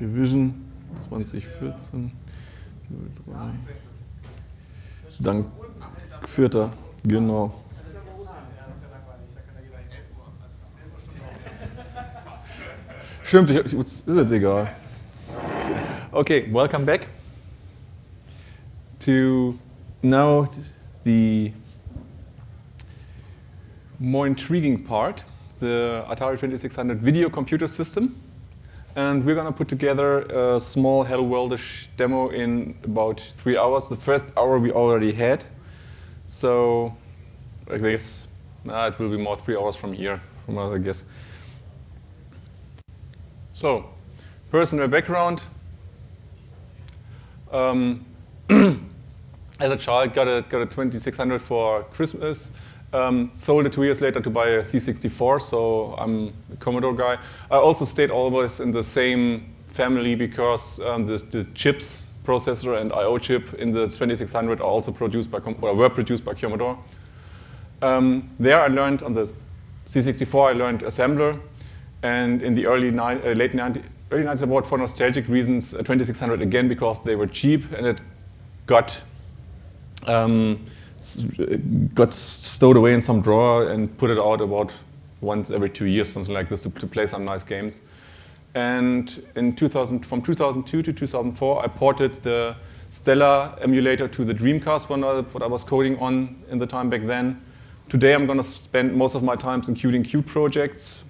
Revision 2014, 03. Dank 4. Genau. Stimmt, ist jetzt egal. Okay, welcome back to now the more intriguing part, the Atari 2600 video computer system. And we're going to put together a small Hello World-ish demo in about 3 hours. The first hour we already had. So I guess it will be more 3 hours from here, from what I guess. So, personal background. As a child, got a 2600 for Christmas. Sold it 2 years later to buy a C64, so I'm a Commodore guy. I also stayed always in the same family because the chips, processor and I/O chip in the 2600 are also produced by, were produced by Commodore. There I learned, on the C64 I learned assembler, and in the early 90s I bought for nostalgic reasons a 2600 again because they were cheap and it got stowed away in some drawer and put it out about once every 2 years, something like this, to play some nice games. And from 2002 to 2004, I ported the Stella emulator to the Dreamcast, what I was coding on in the time back then. Today I'm going to spend most of my time including Qt projects.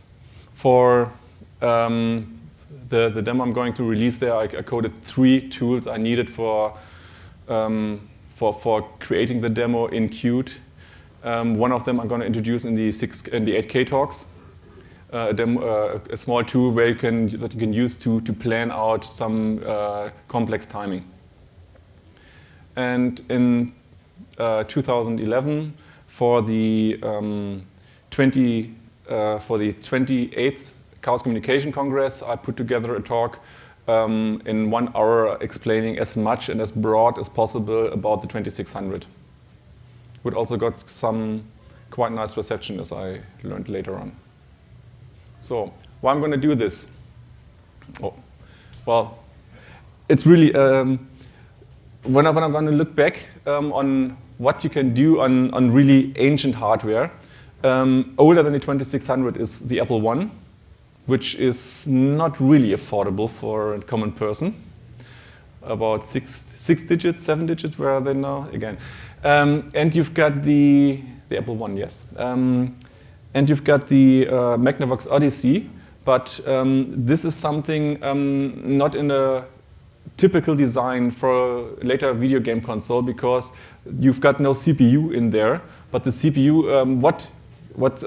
For the demo I'm going to release there, I coded 3 tools I needed for creating the demo in Qt. One of them I'm going to introduce in the 8K talks. A small tool that you can use to plan out some complex timing. And in 2011, for the 28th Chaos Communication Congress, I put together a talk in 1 hour explaining as much and as broad as possible about the 2600. It also got some quite nice reception, as I learned later on. So, why I'm going to do this? Oh, well, it's really, when I'm going to look back on what you can do on really ancient hardware, older than the 2600 is the Apple I, which is not really affordable for a common person. About 6 digits, 7 digits, where are they now? Again. And you've got the Apple I, yes. And you've got the Magnavox Odyssey, but this is something not in a typical design for a later video game console, because you've got no CPU in there, but the CPU, what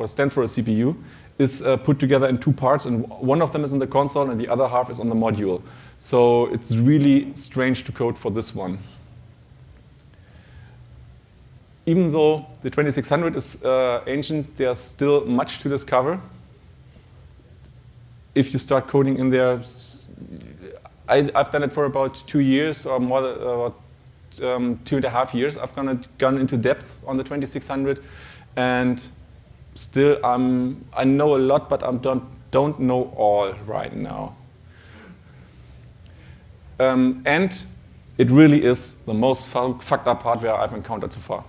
stands for a CPU is put together in 2 parts, and one of them is in the console and the other half is on the module. So it's really strange to code for this one. Even though the 2600 is ancient, there's still much to discover. If you start coding in there, I've done it for about 2 years or more, about 2.5 years. I've gone into depth on the 2600, and still I know a lot, but I don't know all right now. And it really is the most fucked up hardware I've encountered so far.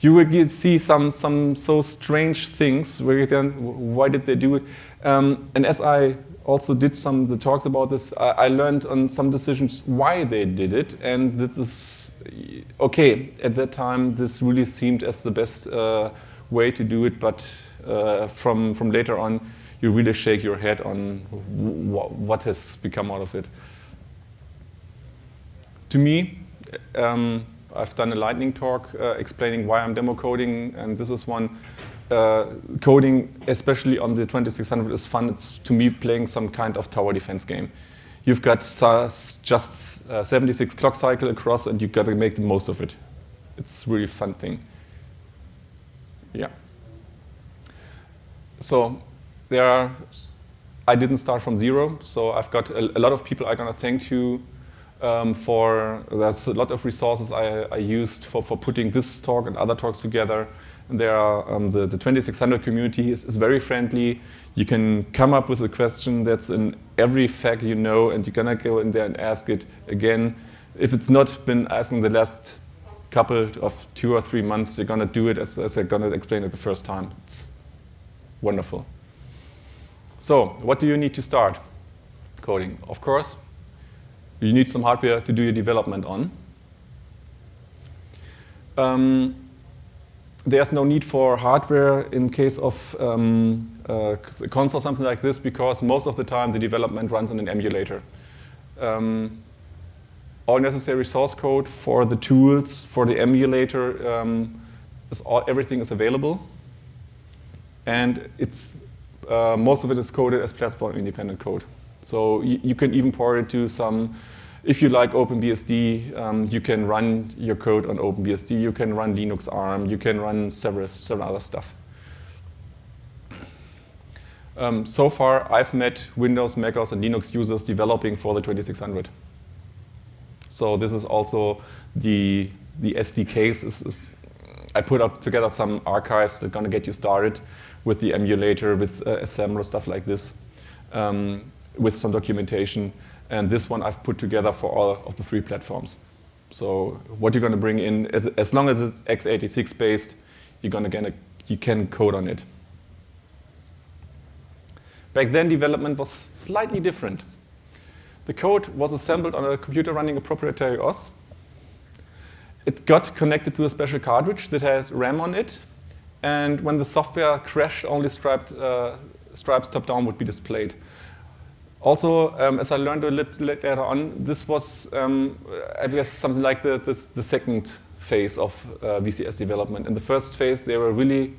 You will see some so strange things where you think, why did they do it? And as I also did the talks about this, I learned on some decisions why they did it, and this is okay. At that time, this really seemed as the best way to do it, but from later on, you really shake your head on what has become out of it. To me, I've done a lightning talk explaining why I'm demo coding, and this is one. Coding, especially on the 2600, is fun. It's, to me, playing some kind of tower defense game. You've got just 76 clock cycle across, and you've got to make the most of it. It's a really fun thing. Yeah. So I didn't start from zero, so I've got a lot of people I'm going to thank to There's a lot of resources I used for putting this talk and other talks together. And there are, the 2600 community is very friendly. You can come up with a question that's in every FAQ you know, and you're gonna go in there and ask it again. If it's not been asked in the last couple of 2 or 3 months, they're gonna do it as they're gonna explain it the first time. It's wonderful. So, what do you need to start coding? Of course, you need some hardware to do your development on. There's no need for hardware in case of a console, something like this, because most of the time the development runs on an emulator. All necessary source code for the tools, for the emulator, everything is available. And it's, most of it is coded as platform-independent code. So you can even port it to some, if you like OpenBSD, you can run your code on OpenBSD, you can run Linux ARM, you can run several other stuff. So far, I've met Windows, macOS, and Linux users developing for the 2600. So this is also the SDKs. I put up together some archives that are going to get you started with the emulator, with assembler, stuff like this, with some documentation. And this one I've put together for all of the 3 platforms. So what you're going to bring in, as long as it's x86 based, you can code on it. Back then, development was slightly different. The code was assembled on a computer running a proprietary OS. It got connected to a special cartridge that had RAM on it. And when the software crashed, only stripes top-down would be displayed. Also, as I learned a little later on, this was, I guess, something like the second phase of VCS development. In the first phase, they were really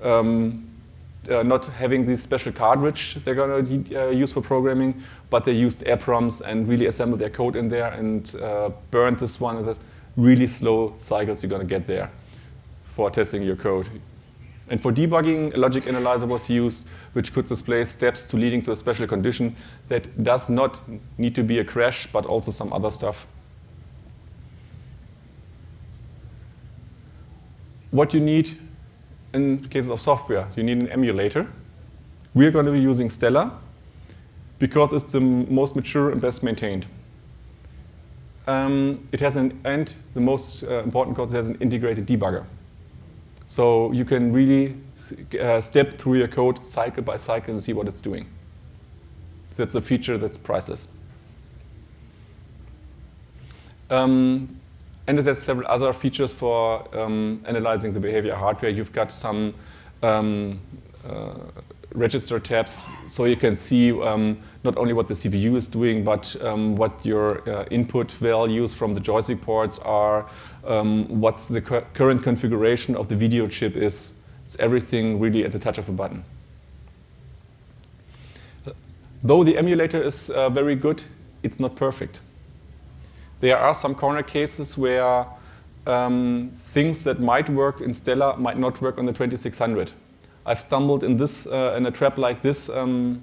not having this special cartridge they're going to use for programming, but they used EPROMs and really assembled their code in there and burned this one. As really slow cycles you're going to get there for testing your code. And for debugging, a logic analyzer was used, which could display steps to leading to a special condition that does not need to be a crash, but also some other stuff. What you need in cases of software, you need an emulator. We're going to be using Stella because it's the most mature and best maintained. It has the most important code, it has an integrated debugger. So you can really step through your code cycle by cycle and see what it's doing. That's a feature that's priceless. And there's several other features for analyzing the behavior of hardware. You've got some register tabs, so you can see not only what the CPU is doing, but what your input values from the joystick ports are, what the current configuration of the video chip is. It's everything really at the touch of a button. Though the emulator is very good, it's not perfect. There are some corner cases where things that might work in Stella might not work on the 2600. I've stumbled in a trap like this rather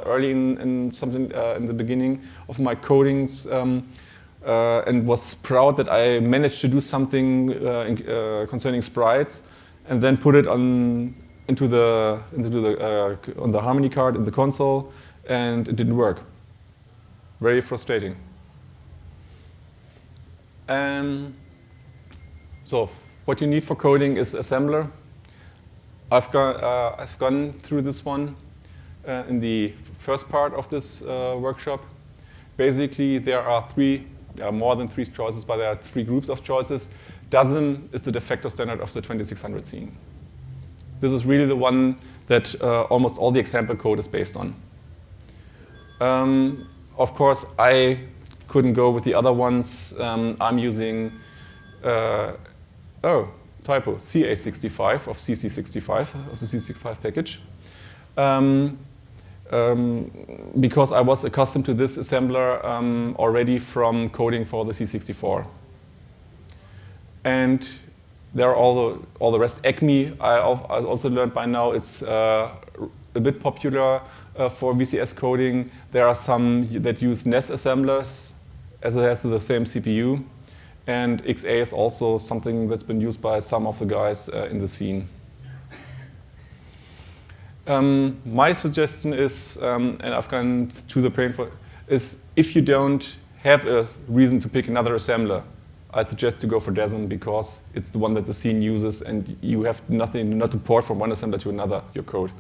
early in something in the beginning of my codings, and was proud that I managed to do something concerning sprites, and then put it on the Harmony card in the console, and it didn't work. Very frustrating. So what you need for coding is assembler. I've gone through this one in the first part of this workshop. Basically, there are more than 3 choices, but there are 3 groups of choices. Dozen is the de facto standard of the 2600 scene. This is really the one that almost all the example code is based on. Of course, I couldn't go with the other ones. I'm using, typo, CA65 of CC65, of the CC65 package. Because I was accustomed to this assembler already from coding for the C64. And there are all the rest. Acme, I also learned by now, it's a bit popular for VCS coding. There are some that use NES assemblers, as it has the same CPU. And XA is also something that's been used by some of the guys in the scene. My suggestion is, and I've gone to the pain for, is if you don't have a reason to pick another assembler, I suggest to go for DESM because it's the one that the scene uses and you have nothing not to port from one assembler to another, your code.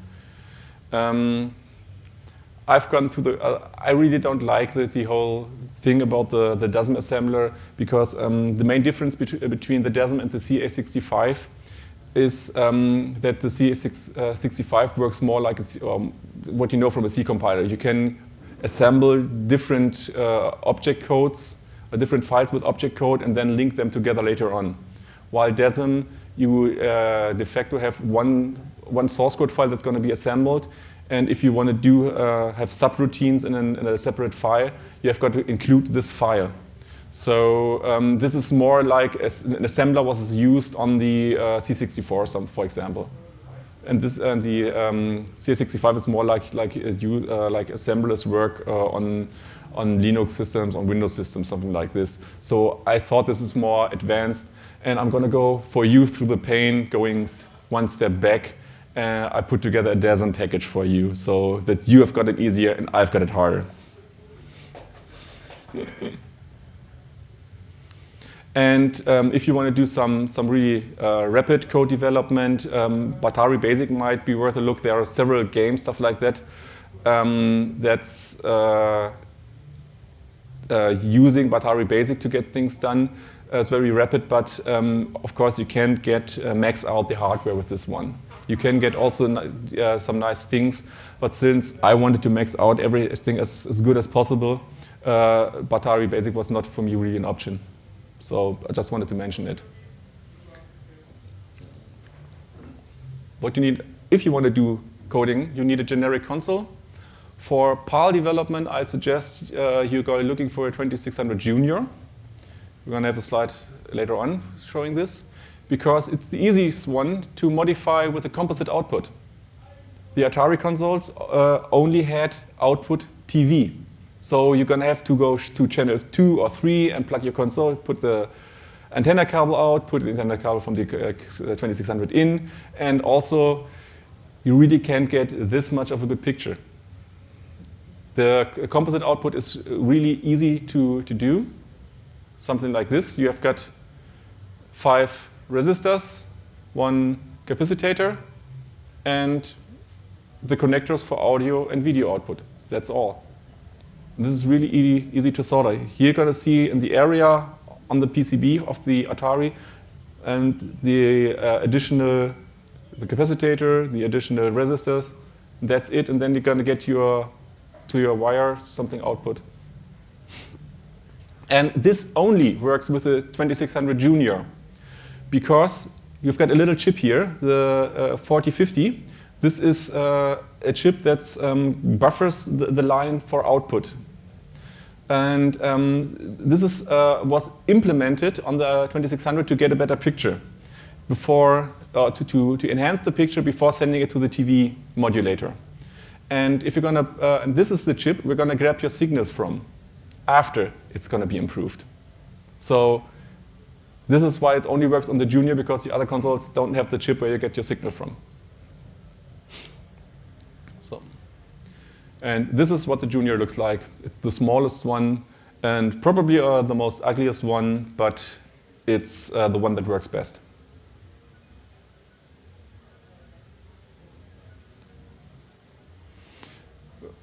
I've gone through the, I really don't like the whole thing about the DESM assembler because the main difference between the DESM and the CA65 is that the CA65 works more like what you know from a C compiler. You can assemble different object codes, different files with object code, and then link them together later on. While DESM, you de facto have one source code file that's going to be assembled, and if you want to do have subroutines in a separate file, you have got to include this file. So this is more like an assembler was used on the C64, for example. And this the CA65 is more like assemblers work on Linux systems, on Windows systems, something like this. So I thought this is more advanced, and I'm going to go for you through the pain, going one step back. I put together a DESM package for you, so that you have got it easier and I've got it harder. And if you want to do some really rapid code development, Batari Basic might be worth a look. There are several games, stuff like that, that's using Batari Basic to get things done. It's very rapid, but of course you can't get max out the hardware with this one. You can get also some nice things, but since I wanted to max out everything as good as possible, Batari Basic was not for me really an option. So I just wanted to mention it. What you need, if you want to do coding, you need a generic console. For PAL development, I suggest you go looking for a 2600 Junior. We're going to have a slide later on showing this, because it's the easiest one to modify with a composite output. The Atari consoles only had output TV. So you're going to have to go to channel 2 or 3 and plug your console, put the antenna cable out, put the antenna cable from the 2600 in, and also you really can't get this much of a good picture. The composite output is really easy to do. Something like this. You have got 5 resistors, 1 capacitor, and the connectors for audio and video output. That's all. This is really easy to solder. Here you're going to see in the area on the PCB of the Atari and the capacitor, the additional resistors. That's it, and then you're going to get to your wire something output. And this only works with the 2600 Junior because you've got a little chip here, the 4050. This is a chip that buffers the line for output. And this was implemented on the 2600 to get a better picture before, to enhance the picture before sending it to the TV modulator. And if you're gonna, and this is the chip we're gonna grab your signals from after it's gonna be improved. So this is why it only works on the Junior, because the other consoles don't have the chip where you get your signal from. And this is what the Junior looks like. It's the smallest one and probably the most ugliest one, but it's the one that works best.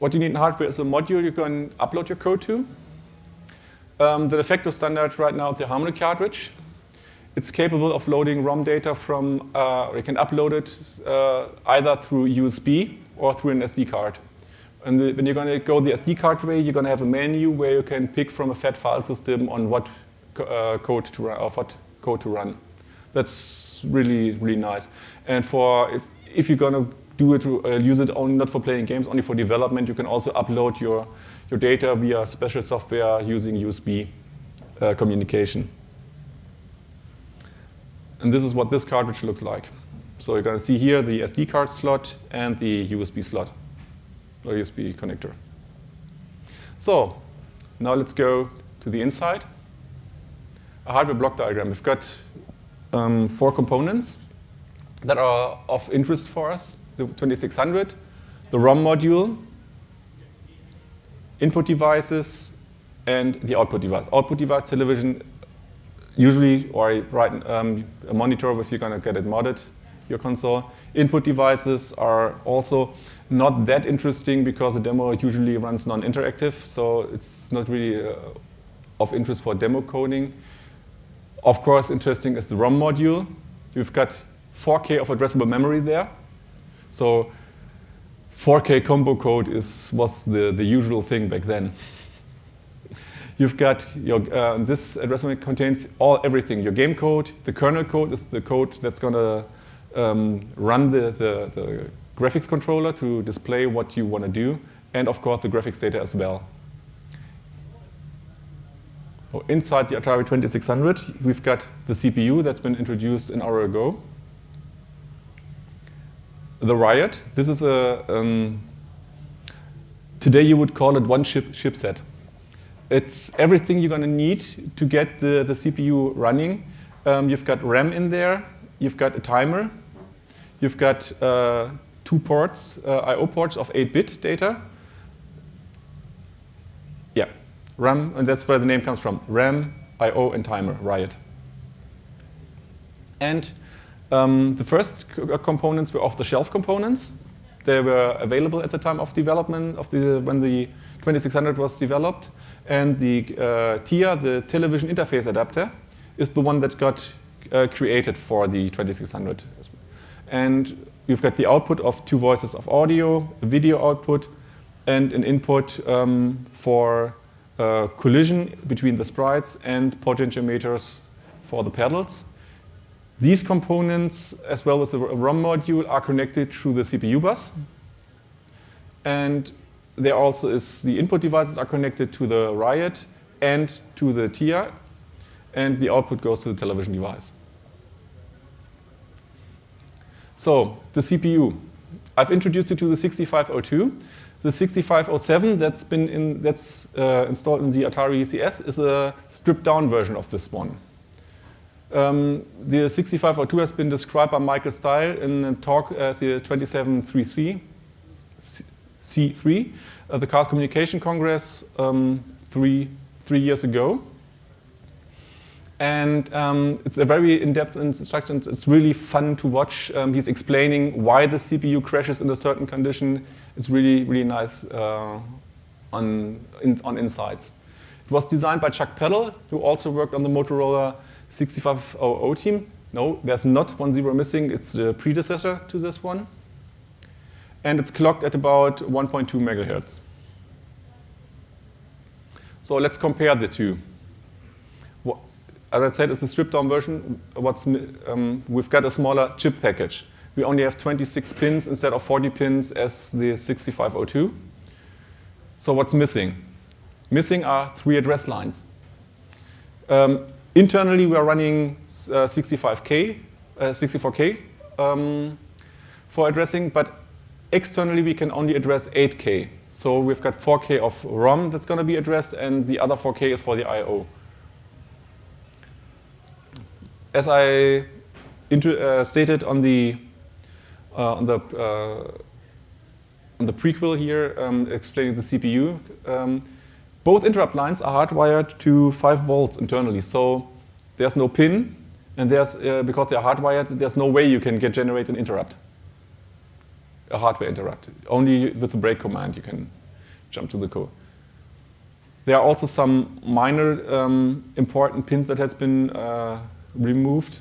What you need in hardware is a module you can upload your code to. The de facto standard right now is the Harmony cartridge. It's capable of loading ROM data from, or you can upload it either through USB or through an SD card. And when you're going to go the SD card way, you're going to have a menu where you can pick from a FAT file system on what code to run, or what code to run. That's really, really nice. And for if you're going to do it, use it only not for playing games, only for development, you can also upload your data via special software using USB communication. And this is what this cartridge looks like. So you're going to see here the SD card slot and the USB slot, or USB connector. So now let's go to the inside. A hardware block diagram. We've got 4 components that are of interest for us. The 2600, the ROM module, input devices, and the output device. Output device television, usually, or a monitor if you're going to get it modded, your console. Input devices are also not that interesting because the demo usually runs non-interactive, so it's not really of interest for demo coding. Of course, interesting is the ROM module. We've got 4K of addressable memory there. So 4K combo code was the usual thing back then. You've got your, this addressable memory contains everything. Your game code, the kernel code is the code that's going to run the graphics controller to display what you want to do, and of course the graphics data as well. Inside the Atari 2600, we've got the CPU that's been introduced an hour ago. The Riot, this is today you would call it one chipset. It's everything you're going to need to get the CPU running. You've got RAM in there, you've got a timer, you've got 2 ports, I/O ports of 8-bit data. Yeah, RAM, and that's where the name comes from. RAM, I/O, and timer, Riot. And the first components were off-the-shelf components. They were available at the time of development when the 2600 was developed. And the TIA, the television interface adapter, is the one that got created for the 2600. And you've got the output of 2 voices of audio, a video output, and an input for collision between the sprites and potentiometers for the pedals. These components, as well as the ROM module, are connected through the CPU bus. And there also is the input devices are connected to the Riot and to the TIA, and the output goes to the television device. So the CPU. I've introduced you to the 6502. The 6507 that's installed in the Atari VCS is a stripped-down version of this one. The 6502 has been described by Michael Steil in a talk as the 2733 C3, the Chaos Communication Congress 3 years ago. And it's a very in-depth instruction. It's really fun to watch. He's explaining why the CPU crashes in a certain condition. It's really, really nice on insights. It was designed by Chuck Peddle, who also worked on the Motorola 6500 team. No, there's not 10 missing. It's the predecessor to this one. And it's clocked at about 1.2 megahertz. So let's compare the two. As I said, it's a stripped-down version. We've got a smaller chip package. We only have 26 pins instead of 40 pins as the 6502. So what's missing? Missing are 3 address lines. Internally, we are running 64K for addressing, but externally, we can only address 8K. So we've got 4K of ROM that's going to be addressed, and the other 4K is for the I/O. As I stated on the prequel here, explaining the CPU, both interrupt lines are hardwired to 5 volts internally. So there's no pin, and because they're hardwired, there's no way you can generate an interrupt, a hardware interrupt. Only with the break command you can jump to the code. There are also some minor important pins that has been removed,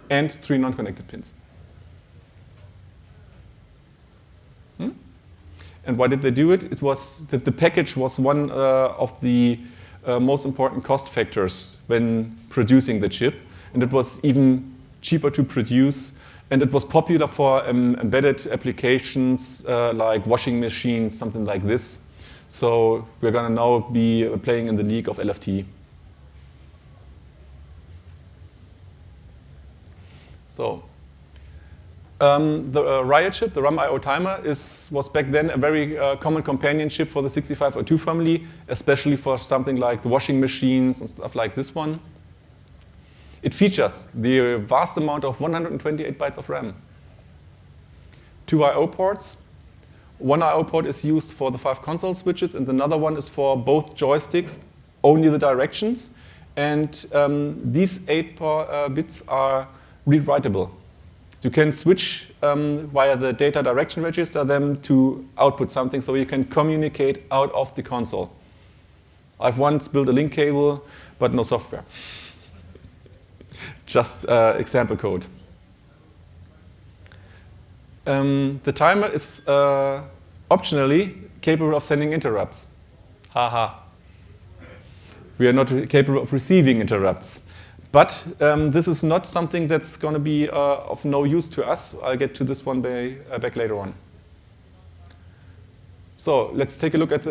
and 3 non-connected pins. And why did they do it? It was that the package was one of the most important cost factors when producing the chip, and it was even cheaper to produce, and it was popular for embedded applications like washing machines, something like this. So we're going to now be playing in the league of LFT. So the Riot chip, the RAM I/O timer, was back then a very common companion chip for the 6502 family, especially for something like the washing machines and stuff like this one. It features the vast amount of 128 bytes of RAM. 2 I/O ports. One I/O port is used for the 5 console switches, and another one is for both joysticks, only the directions. And these 8 bits are read-writable. You can switch via the data direction register them to output something, so you can communicate out of the console. I've once built a link cable, but no software. Just example code. The timer is optionally capable of sending interrupts. Haha. We are not capable of receiving interrupts. But this is not something that's going to be of no use to us. I'll get to this one back later on. So let's take a look at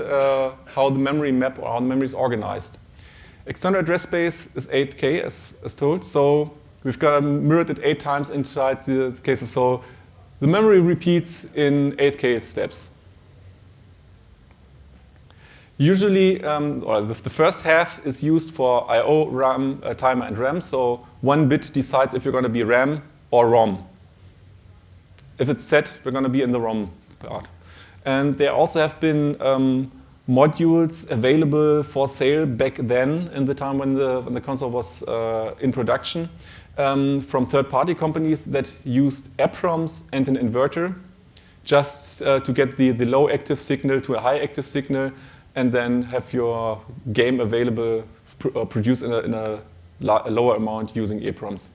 how the memory map or how the memory is organized. External address space is 8K, as told. So we've got mirrored it 8 times inside the cases. So the memory repeats in 8K steps. Usually, or the first half is used for I/O, RAM, timer, and RAM. So 1 bit decides if you're going to be RAM or ROM. If it's set, we're going to be in the ROM part. And there also have been modules available for sale back then, in the time when the console was in production, from third-party companies that used EPROMs and an inverter, just to get the low active signal to a high active signal, and then have your game available, produced in a lower amount using EPROMs.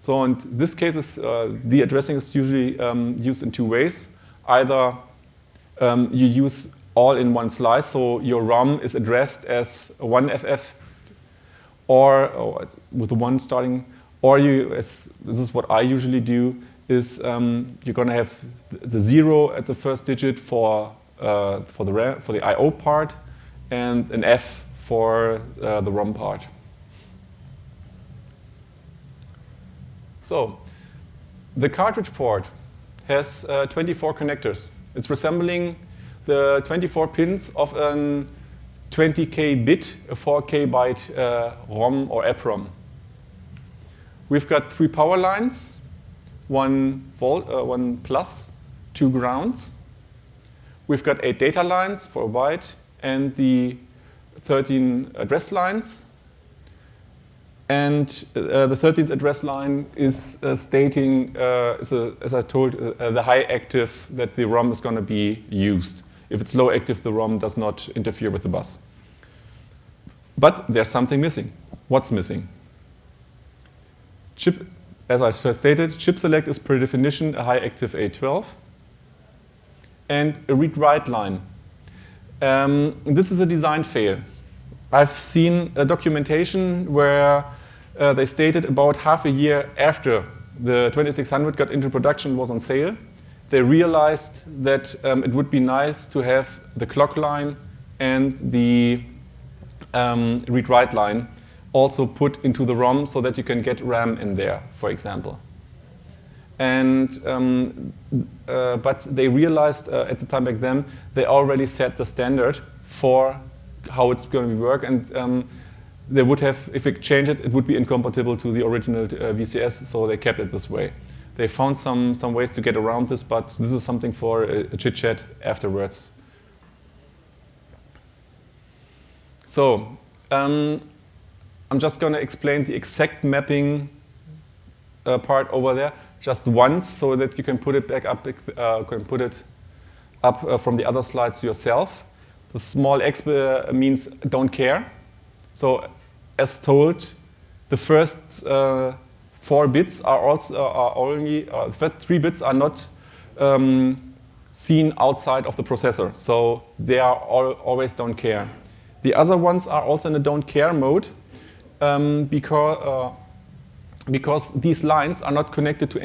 So in this case, the addressing is usually used in 2 ways. Either you use all in one slice, so your ROM is addressed as 1FF, or with the 1 starting, or this is what I usually do, is you're going to have the 0 at the first digit for the I/O part, and an F for the ROM part. So the cartridge port has 24 connectors. It's resembling the 24 pins of a 20K bit, a 4K byte ROM or EPROM. We've got 3 power lines. 1 plus, 2 grounds. We've got 8 data lines for a byte and the 13 address lines. And the 13th address line is stating, as I told, the high active that the ROM is going to be used. If it's low active, the ROM does not interfere with the bus. But there's something missing. What's missing? As I stated, chip select is per definition a high active A12 and a read-write line. This is a design fail. I've seen a documentation where they stated about half a year after the 2600 got into production, was on sale, they realized that it would be nice to have the clock line and the read-write line also put into the ROM so that you can get RAM in there, for example. And but they realized at the time back then, they already set the standard for how it's going to work, and they would have, if we change it, it would be incompatible to the original VCS, so they kept it this way. They found some ways to get around this, but this is something for a chit-chat afterwards. So, I'm just going to explain the exact mapping part over there just once, so that you can put it back up, from the other slides yourself. The small x means don't care. So, as told, the first 4 bits are only the first 3 bits are not seen outside of the processor, so they are always don't care. The other ones are also in a don't care mode. Because these lines are not connected to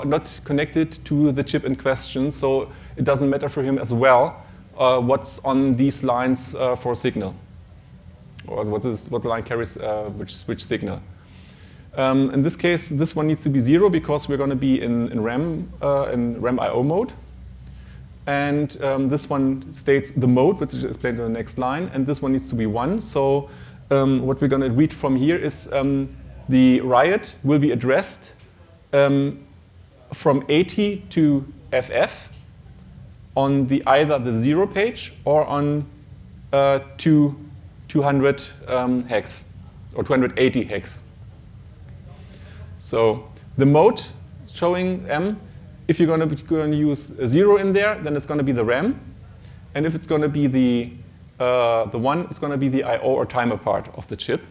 not connected to the chip in question, so it doesn't matter for him as well what's on these lines for signal, or what the line carries which signal. In this case, this one needs to be 0 because we're going to be in RAM I/O mode. And this one states the mode, which is explained in the next line. And this one needs to be 1. So what we're going to read from here is the write will be addressed from 80 to FF on either the 0 page or on 200 hex or 280 hex. So the mode showing M, if you're going to use a 0 in there, then it's going to be the RAM. And if it's going to be the 1, it's going to be the I/O or timer part of the chip.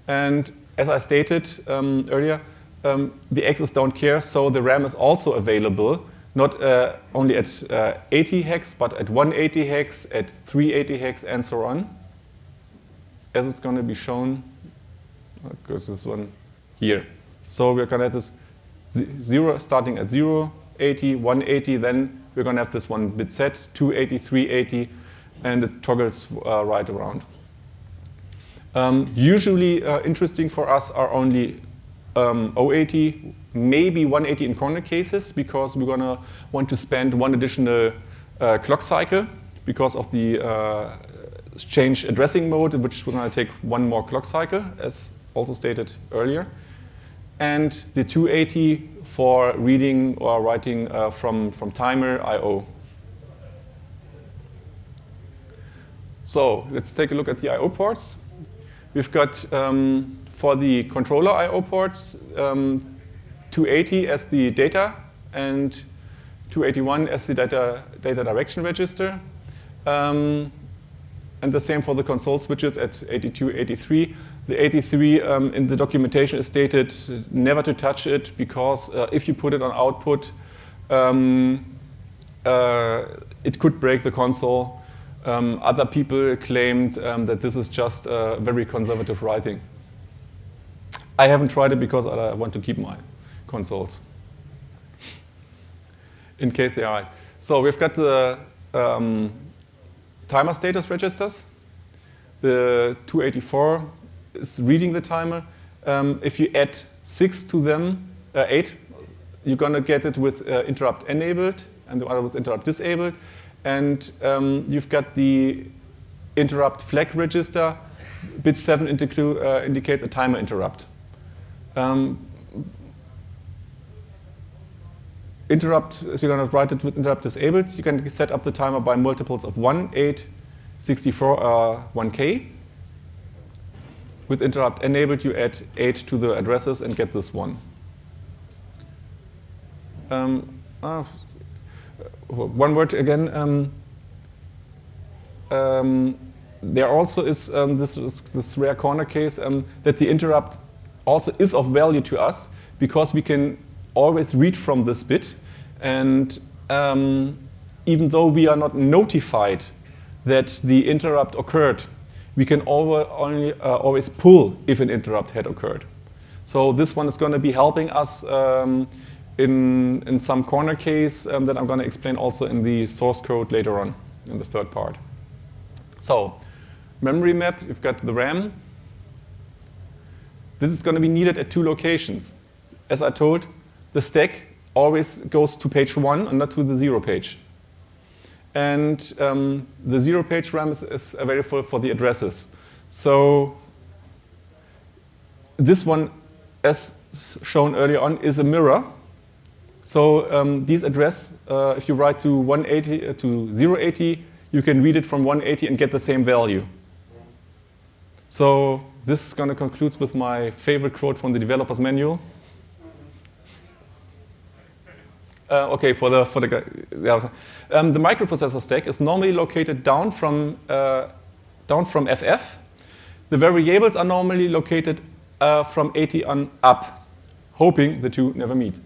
And as I stated earlier, the X's don't care, so the RAM is also available, not only at 80 hex, but at 180 hex, at 380 hex, and so on, as it's going to be shown, because this one here. So we're going to have this 0 starting at 0, 80, 180, then we're going to have this one bit set, 280, 380, and it toggles right around. Usually interesting for us are only 080, maybe 180 in corner cases, because we're going to want to spend one additional clock cycle because of the change addressing mode, in which we're going to take one more clock cycle, as also stated earlier. And the 280 for reading or writing from timer I/O. So let's take a look at the I/O ports. We've got, for the controller I/O ports, 280 as the data and 281 as the data direction register. And the same for the console switches at 82, 83. The 83 in the documentation is stated never to touch it, because if you put it on output, it could break the console. Other people claimed that this is just very conservative writing. I haven't tried it because I want to keep my consoles in case they are right. So we've got the timer status registers. The 284 is reading the timer. If you add 6 to them, 8, you're going to get it with interrupt enabled and the other with interrupt disabled. And you've got the interrupt flag register. Bit 7 indicates a timer interrupt. Interrupt, if you're going to write it with interrupt disabled, you can set up the timer by multiples of 1, 8, 64, 1K. With interrupt enabled, you add 8 to the addresses and get this one. One word again. There also is this rare corner case that the interrupt also is of value to us, because we can always read from this bit. And even though we are not notified that the interrupt occurred, we can always pull if an interrupt had occurred. So this one is going to be helping us in some corner case that I'm going to explain also in the source code later on in the third part. So memory map, you've got the RAM. This is going to be needed at 2 locations. As I told, the stack always goes to page 1 and not to the 0 page. And the 0 page RAM is available for the addresses. So this one, as shown earlier on, is a mirror. So these address, if you write to 180 to 080, you can read it from 180 and get the same value. So this is going to conclude with my favorite quote from the developer's manual. Okay, the microprocessor stack is normally located down from FF. The variables are normally located from 80 on up, hoping the two never meet.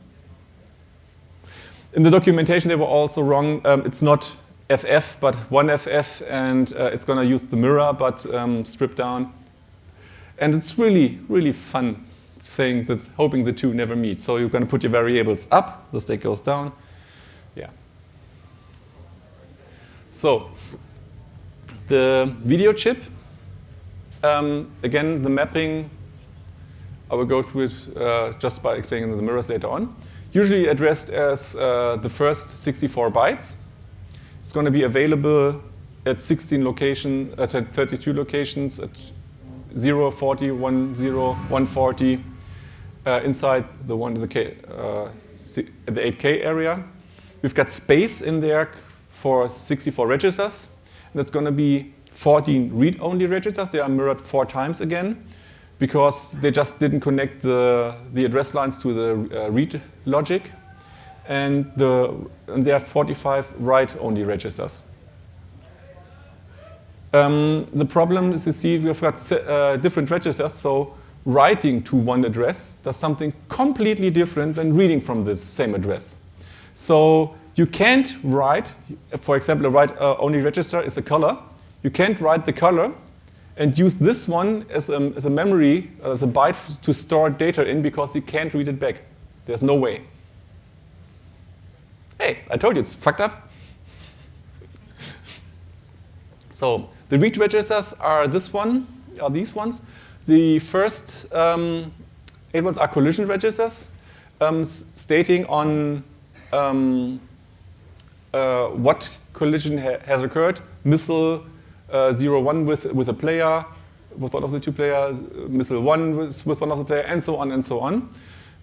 In the documentation, they were also wrong. It's not FF, but 1FF, and it's going to use the mirror, but stripped down. And it's really, really fun saying that, hoping the two never meet. So you're going to put your variables up, the stack goes down. Yeah. So the video chip, again, the mapping I will go through it just by explaining the mirrors later on. Usually addressed as the first 64 bytes. It's going to be available at 16 locations, at 32 locations, at 0, 40, 10, 140, inside the 8K area. We've got space in there for 64 registers, and it's going to be 14 read-only registers. They are mirrored 4 times again, because they just didn't connect the address lines to the read logic. And there are 45 write-only registers. The problem is, you see, we've got different registers, so writing to one address does something completely different than reading from this same address. So you can't write, for example, a write-only register is a color. You can't write the color and use this one as a memory, as a byte to store data in, because you can't read it back. There's no way. Hey, I told you, it's fucked up. So the read registers are these ones. The first 8 ones are collision registers, stating on what collision has occurred. Missile 0-1 with a player, with one of the 2 players, missile 1 with one of the players, and so on and so on.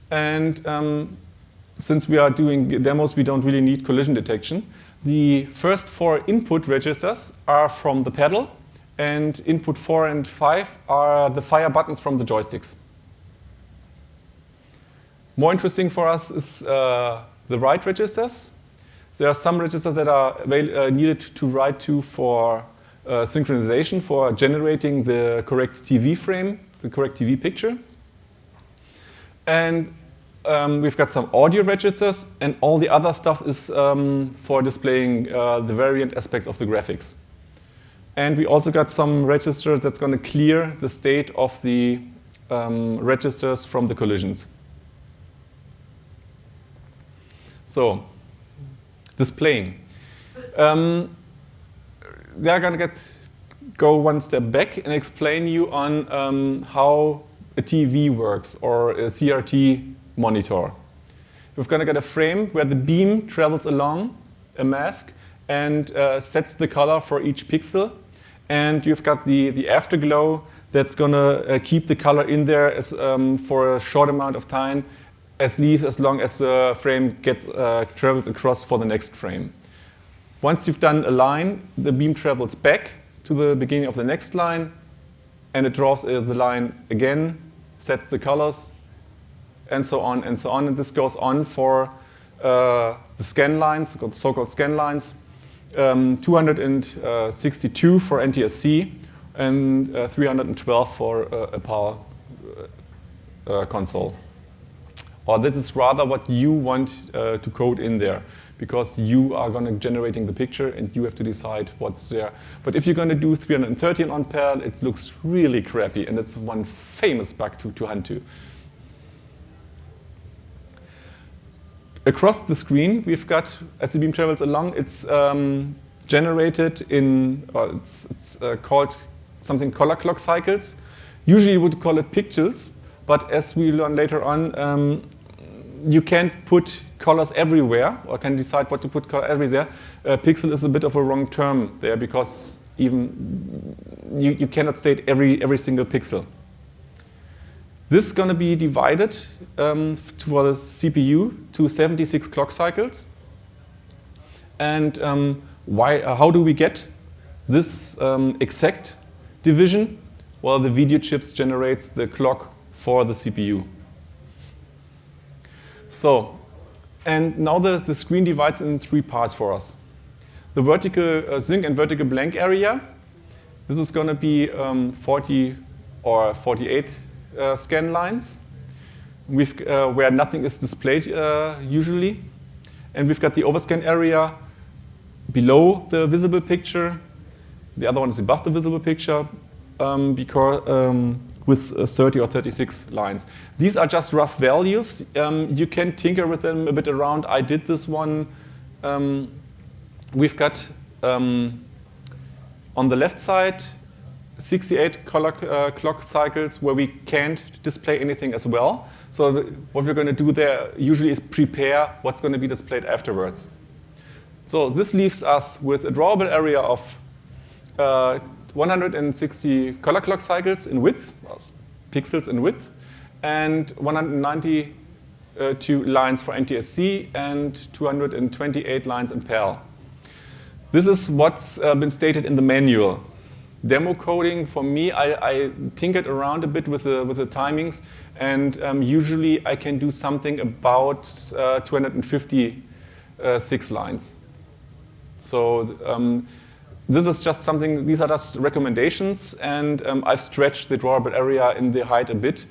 And since we are doing demos, we don't really need collision detection. The first 4 input registers are from the pedal, and input 4 and 5 are the fire buttons from the joysticks. More interesting for us is the write registers. There are some registers that are needed to write to for synchronization, for generating the correct TV frame, the correct TV picture. And we've got some audio registers, and all the other stuff is for displaying the variant aspects of the graphics. And we also got some register that's going to clear the state of the registers from the collisions. So, displaying. They are going to go one step back and explain you on how a TV works, or a CRT monitor. We're going to get a frame where the beam travels along a mask and sets the color for each pixel. And you've got the afterglow that's going to keep the color in there as, for a short amount of time, at least as long as the frame travels across for the next frame. Once you've done a line, the beam travels back to the beginning of the next line, and it draws the line again, sets the colors, and so on and so on. And this goes on for the scan lines, the so-called scan lines, 262 for NTSC, and 312 for a PAL console. Or this is rather what you want to code in there, because you are going to generating the picture and you have to decide what's there. But if you're going to do 313 on PAL, it looks really crappy, and it's one famous bug to hunt to. Across the screen, we've got, as the beam travels along, it's generated in, it's called something color clock cycles. Usually you would call it pixels, but as we learn later on, you can't put colors everywhere, or can decide what to put color everywhere. Pixel is a bit of a wrong term there, because even you cannot state every single pixel. This is going to be divided for the CPU to 76 clock cycles. And how do we get this exact division? Well, the video chips generates the clock for the CPU. So, and now the screen divides in 3 parts for us. The vertical sync and vertical blank area. This is going to be 40 or 48 scan lines, where nothing is displayed usually. And we've got the overscan area below the visible picture. The other one is above the visible picture, because with 30 or 36 lines. These are just rough values. You can tinker with them a bit around. I did this one. We've got on the left side 68 color clock cycles where we can't display anything as well. So what we're going to do there usually is prepare what's going to be displayed afterwards. So this leaves us with a drawable area of 160 color clock cycles in width, pixels in width, and 192 lines for NTSC and 228 lines in PAL. This is what's been stated in the manual. Demo coding, for me, I tinkered around a bit with the timings, and usually I can do something about 256 lines. So this is just something, these are just recommendations, and I've stretched the drawable area in the height a bit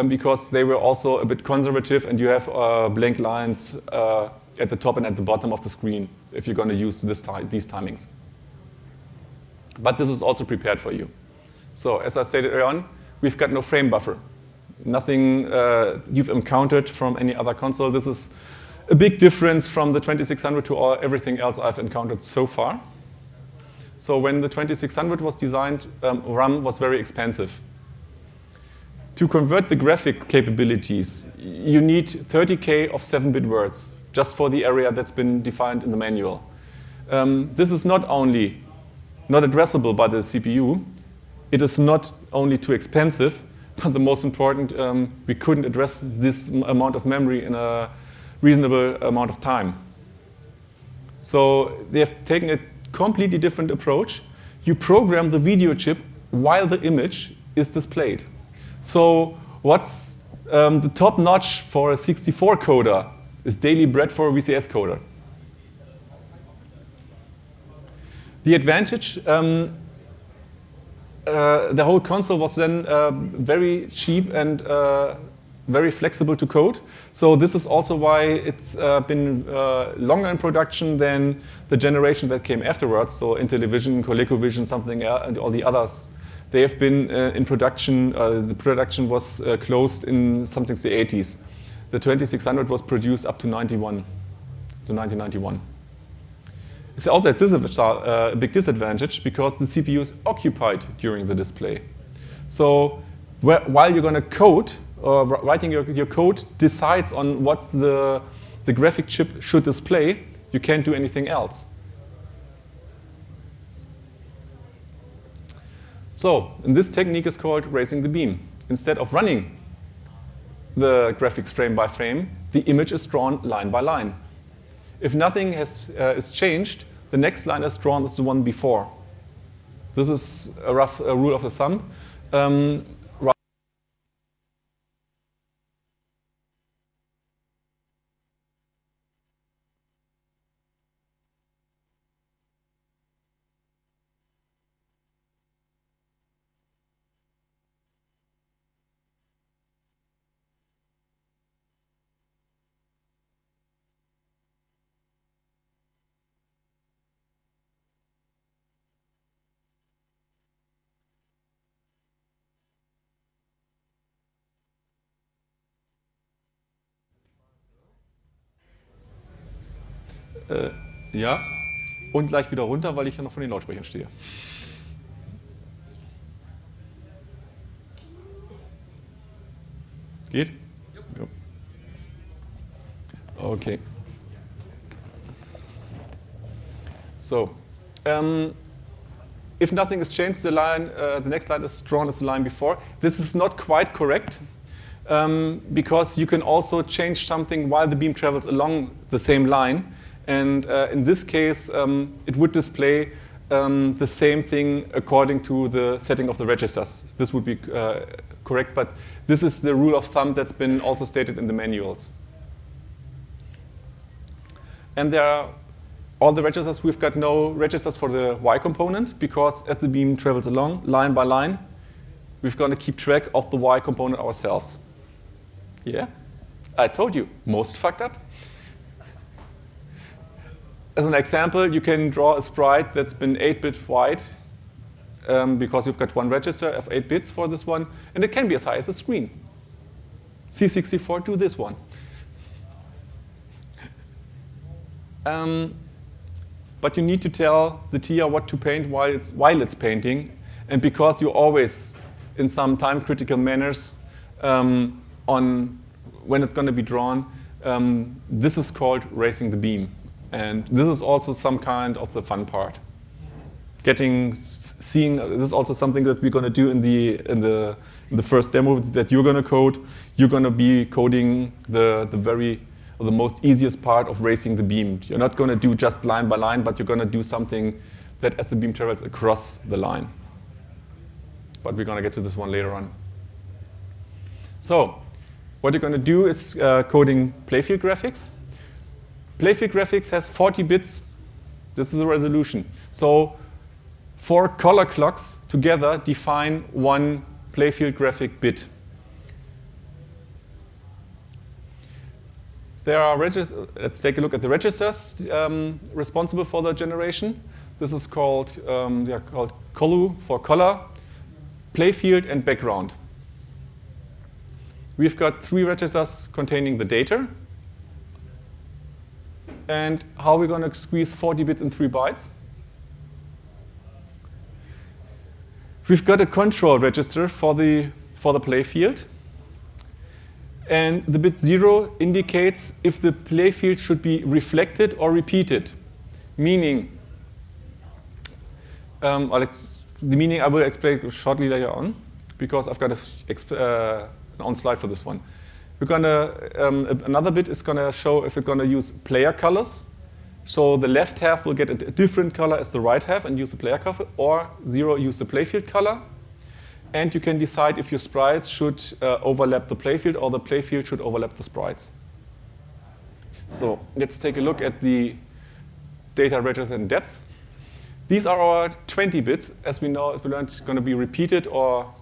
because they were also a bit conservative, and you have blank lines at the top and at the bottom of the screen if you're going to use these timings. But this is also prepared for you. So as I stated earlier on, we've got no frame buffer. Nothing you've encountered from any other console. This is a big difference from the 2600 to everything else I've encountered so far. So when the 2600 was designed, RAM was very expensive. To convert the graphic capabilities, you need 30K of 7-bit words just for the area that's been defined in the manual. This is not only not addressable by the CPU, it is not only too expensive, but the most important, we couldn't address this amount of memory in a reasonable amount of time. So they have taken a completely different approach. You program the video chip while the image is displayed. So what's the top notch for a 64 coder is daily bread for a VCS coder. The advantage, the whole console was then very cheap and very flexible to code. So this is also why it's been longer in production than the generation that came afterwards. So Intellivision, ColecoVision, something else, and all the others. They have been in production. The production was closed in something the 80s. The 2600 was produced up to 91, so 1991. It's also a big disadvantage because the CPU is occupied during the display. So while you're going to code, or writing your code decides on what the graphic chip should display, you can't do anything else. So, and this technique is called raising the beam. Instead of running the graphics frame by frame, the image is drawn line by line. If nothing is changed, the next line is drawn as the one before. This is a rough rule of the thumb. Ja, und gleich wieder runter, weil ich ja noch von den Lautsprechern stehe. Geht? Ja. Okay. So, if nothing is changed, the next line is drawn as the line before. This is not quite correct because you can also change something while the beam travels along the same line. And in this case, it would display the same thing according to the setting of the registers. This would be correct, but this is the rule of thumb that's been also stated in the manuals. And there are all the registers. We've got no registers for the Y component because as the beam travels along, line by line, we've got to keep track of the Y component ourselves. Yeah? I told you, most fucked up. As an example, you can draw a sprite that's been 8-bit wide because you've got one register of 8 bits for this one, and it can be as high as the screen. C64 to this one. But you need to tell the TIA what to paint while it's painting, And because you always, in some time-critical manners, on when it's going to be drawn, this is called racing the beam. And this is also some kind of the fun part. Seeing this is also something that we're going to do in the first demo that you're going to code. You're going to be coding the most easiest part of racing the beam. You're not going to do just line by line, but you're going to do something that as the beam travels across the line. But we're going to get to this one later on. So what you're going to do is coding playfield graphics. Playfield graphics has 40 bits. This is the resolution. So 4 color clocks together define one playfield graphic bit. There are registers. Let's take a look at the registers responsible for the generation. This is called they are called colu for color, playfield, and background. We've got 3 registers containing the data. And how are we going to squeeze 40 bits in 3 bytes? We've got a control register for the playfield. And the bit 0 indicates if the playfield should be reflected or repeated. Meaning, the meaning I will explain shortly later on, because I've got an on slide for this one. We're gonna another bit is gonna show if we're gonna use player colors. So the left half will get a different color as the right half and use the player color, or 0 use the playfield color. And you can decide if your sprites should overlap the playfield or the playfield should overlap the sprites. So let's take a look at the data register in depth. These are our 20 bits. As we know, we learned, it's going to be repeated or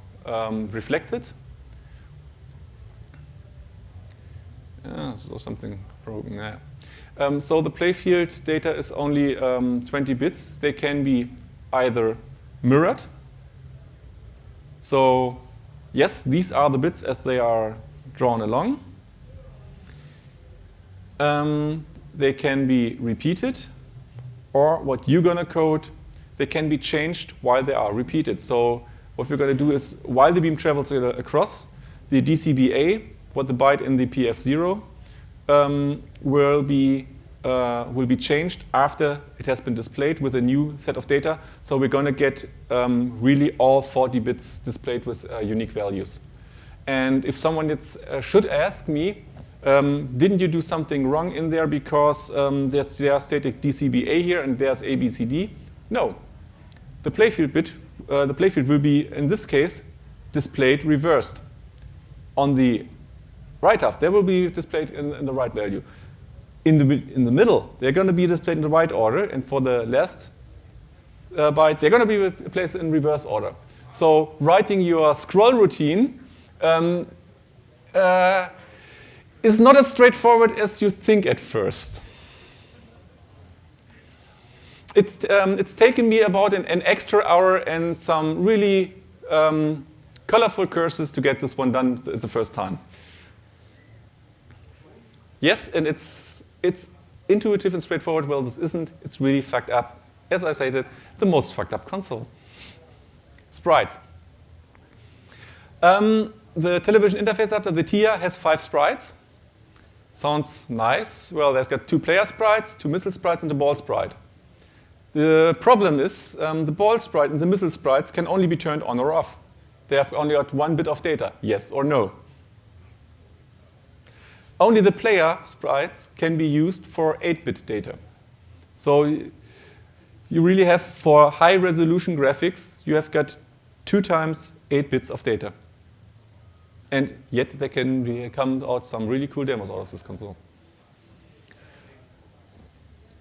reflected. So something broken there. So the playfield data is only 20 bits. They can be either mirrored. So yes, these are the bits as they are drawn along. They can be repeated, or what you're going to code, they can be changed while they are repeated. So what we're going to do is, while the beam travels across, the DCBA, what the byte in the PF0, will be changed after it has been displayed with a new set of data. So we're going to get really all 40 bits displayed with unique values. And if someone should ask me, didn't you do something wrong in there because there's static DCBA here and there's ABCD? No. The playfield bit, the playfield will be, in this case, displayed reversed. On the right half, they will be displayed in the right value. In the middle, they're going to be displayed in the right order, and for the last byte, they're going to be placed in reverse order. So writing your scroll routine is not as straightforward as you think at first. It's taken me about an extra hour and some really colorful curses to get this one done the first time. Yes, and it's intuitive and straightforward. Well, this isn't. It's really fucked up. As I stated, the most fucked up console. Sprites. The television interface adapter, the TIA, has 5 sprites. Sounds nice. Well, there's got 2 player sprites, 2 missile sprites, and a ball sprite. The problem is the ball sprite and the missile sprites can only be turned on or off. They have only got 1 bit of data, yes or no. Only the player sprites can be used for 8-bit data. So you really have, for high-resolution graphics, you have got 2 times 8 bits of data. And yet there can come out some really cool demos out of this console.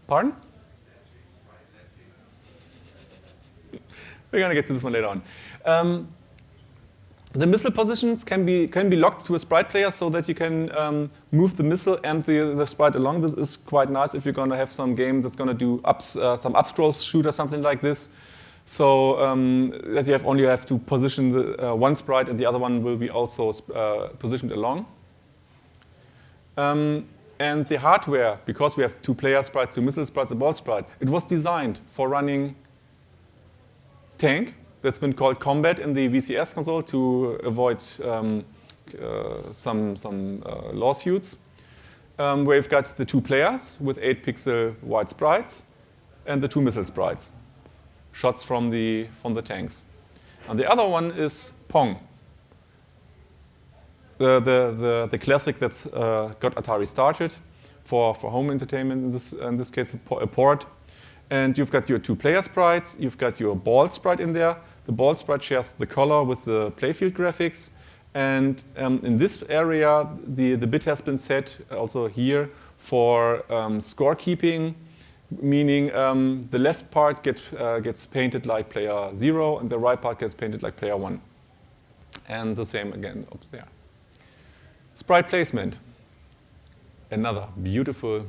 Pardon? We're going to get to this one later on. The missile positions can be locked to a sprite player so that you can move the missile and the sprite along. This is quite nice if you're going to have some game that's going to do some up-scroll shoot or something like this. So that you only have to position the one sprite and the other one will be also positioned along. And the hardware, because we have 2 player sprites, 2 missile sprites, a ball sprite, it was designed for running tank, that's been called combat in the VCS console to avoid some lawsuits. Where you've got the 2 players with 8-pixel wide sprites and the 2 missile sprites, shots from the tanks. And the other one is Pong, the classic that's got Atari started for home entertainment, in this case a port. And you've got your 2 player sprites, you've got your ball sprite in there. The ball sprite shares the color with the playfield graphics. And in this area, the bit has been set also here for scorekeeping, meaning the left part gets painted like player 0, and the right part gets painted like player 1. And the same again up there. Sprite placement. Another beautiful.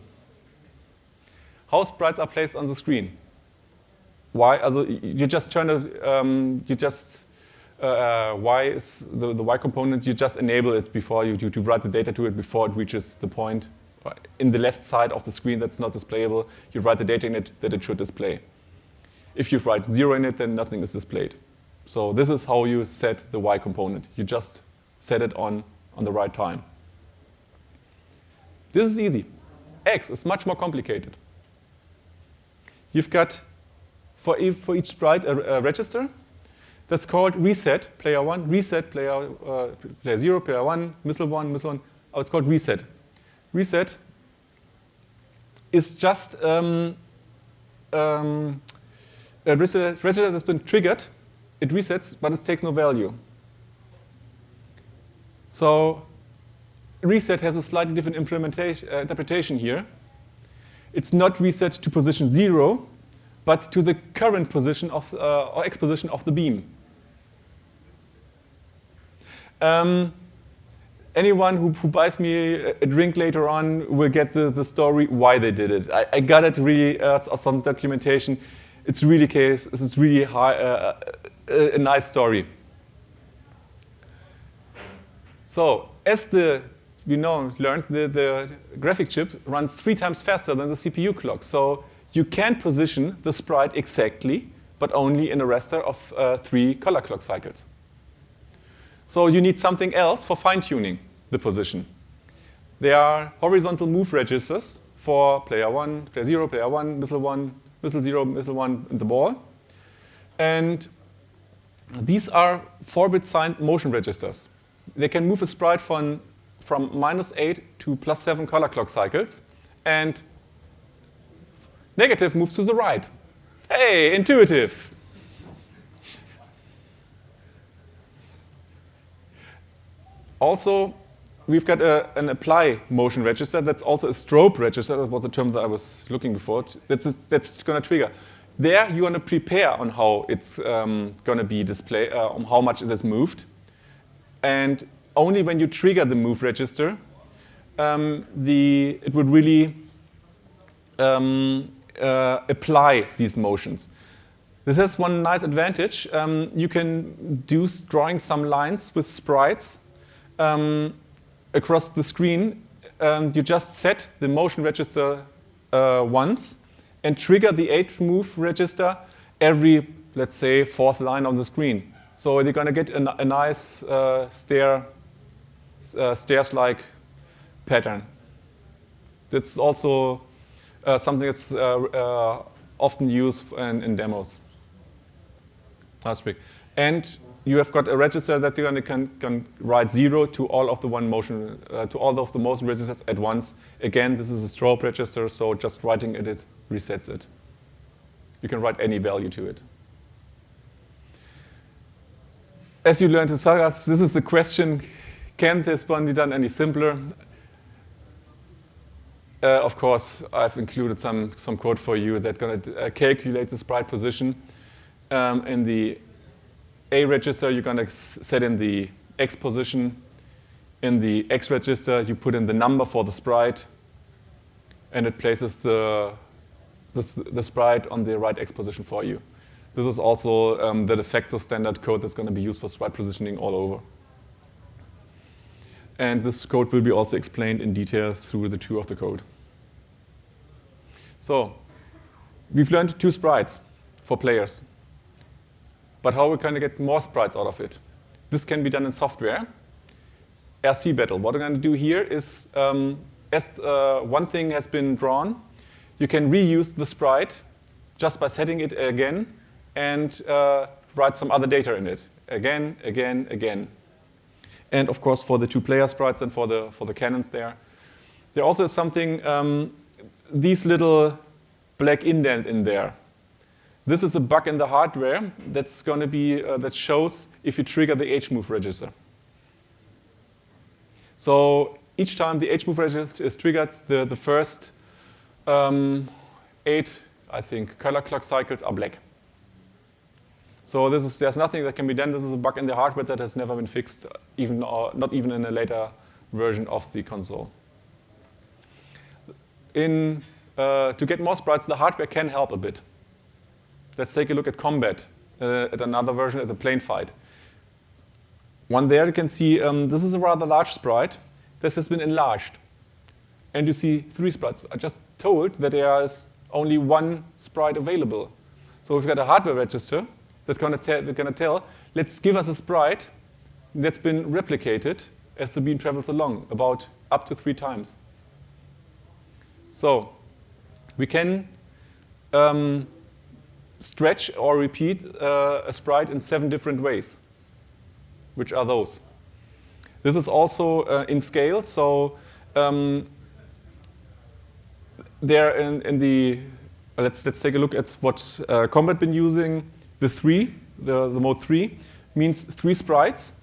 How sprites are placed on the screen. Why? Also, you just turn it, Y is the Y component, you just enable it before you write the data to it before it reaches the point in the left side of the screen that's not displayable. You write the data in it that it should display. If you write 0 in it, then nothing is displayed. So this is how you set the Y component. You just set it on the right time. This is easy. X is much more complicated. You've got, for each sprite, a register that's called reset, player 1, reset, player 0, player 1, missile 1, missile 1. Oh, it's called reset. Reset is just a register that's been triggered. It resets, but it takes no value. So reset has a slightly different interpretation here. It's not reset to position 0, but to the current position of, or X position of the beam. Anyone who buys me a drink later on will get the story why they did it. I got it really, some documentation. It's really case, it's really a nice story. So as we learned, the graphic chip runs 3 times faster than the CPU clock. So you can position the sprite exactly, but only in a raster of 3 color clock cycles. So you need something else for fine-tuning the position. There are horizontal move registers for player 1, player 0, player 1, missile 0, missile 1, and the ball. And these are 4-bit signed motion registers. They can move a sprite from -8 to +7 color clock cycles, and negative moves to the right. Hey, intuitive. Also, we've got an apply motion register that's also a strobe register. That was the term that I was looking for. That's going to trigger. There, you want to prepare on how it's going to be displayed, on how much it has moved. And only when you trigger the move register, it would really apply these motions. This has one nice advantage. You can do drawing some lines with sprites across the screen. You just set the motion register once and trigger the 8th move register every, let's say, 4th line on the screen. So you're going to get a nice stairs-like pattern. That's also something that's often used in demos. That's big. And you have got a register that you can write 0 to all of the motion registers at once. Again, this is a strobe register, so just writing it resets it. You can write any value to it. As you learned in SvOlli, this is the question: can this one be done any simpler? Of course, I've included some code for you that's going to calculate the sprite position. In the A register, you're going to set in the X position. In the X register, you put in the number for the sprite, and it places the sprite on the right X position for you. This is also the de facto standard code that's going to be used for sprite positioning all over. And this code will be also explained in detail through the tour of the code. So we've learned 2 sprites for players. But how we're going to get more sprites out of it? This can be done in software. RC battle. What we're going to do here is, as one thing has been drawn, you can reuse the sprite just by setting it again and write some other data in it. Again, again, again. And of course, for the 2-player sprites and for the cannons there. There also is something, these little black indent in there. This is a bug in the hardware that's going to be, that shows if you trigger the H-move register. So each time the H-move register is triggered, the first 8, I think, color clock cycles are black. So there's nothing that can be done. This is a bug in the hardware that has never been fixed, not even in a later version of the console. To get more sprites, the hardware can help a bit. Let's take a look at combat, at another version, at the plane fight. One there you can see, this is a rather large sprite. This has been enlarged. And you see 3 sprites. I just told that there is only 1 sprite available. So we've got a hardware register that's going to tell, let's give us a sprite that's been replicated as the beam travels along, about up to 3 times. So we can stretch or repeat a sprite in 7 different ways. Which are those? This is also in scale. So there in the let's take a look at what Combat been using. The mode 3 means 3 sprites,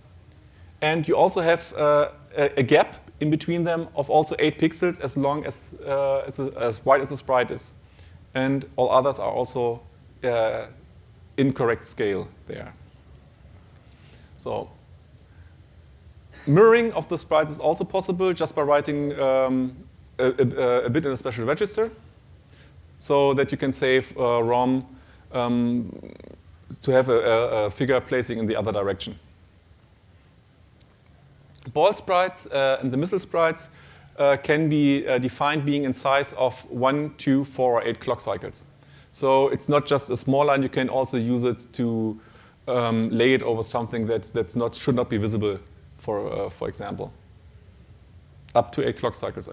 and you also have a gap in between them of also 8 pixels, as long as wide as the sprite is, and all others are also incorrect scale there. So mirroring of the sprites is also possible just by writing a bit in a special register, so that you can save ROM to have a figure placing in the other direction. Ball sprites and the missile sprites can be defined being in size of 1, 2, 4, or 8 clock cycles. So it's not just a small line. You can also use it to lay it over something that should not be visible, for example. Up to 8 clock cycles.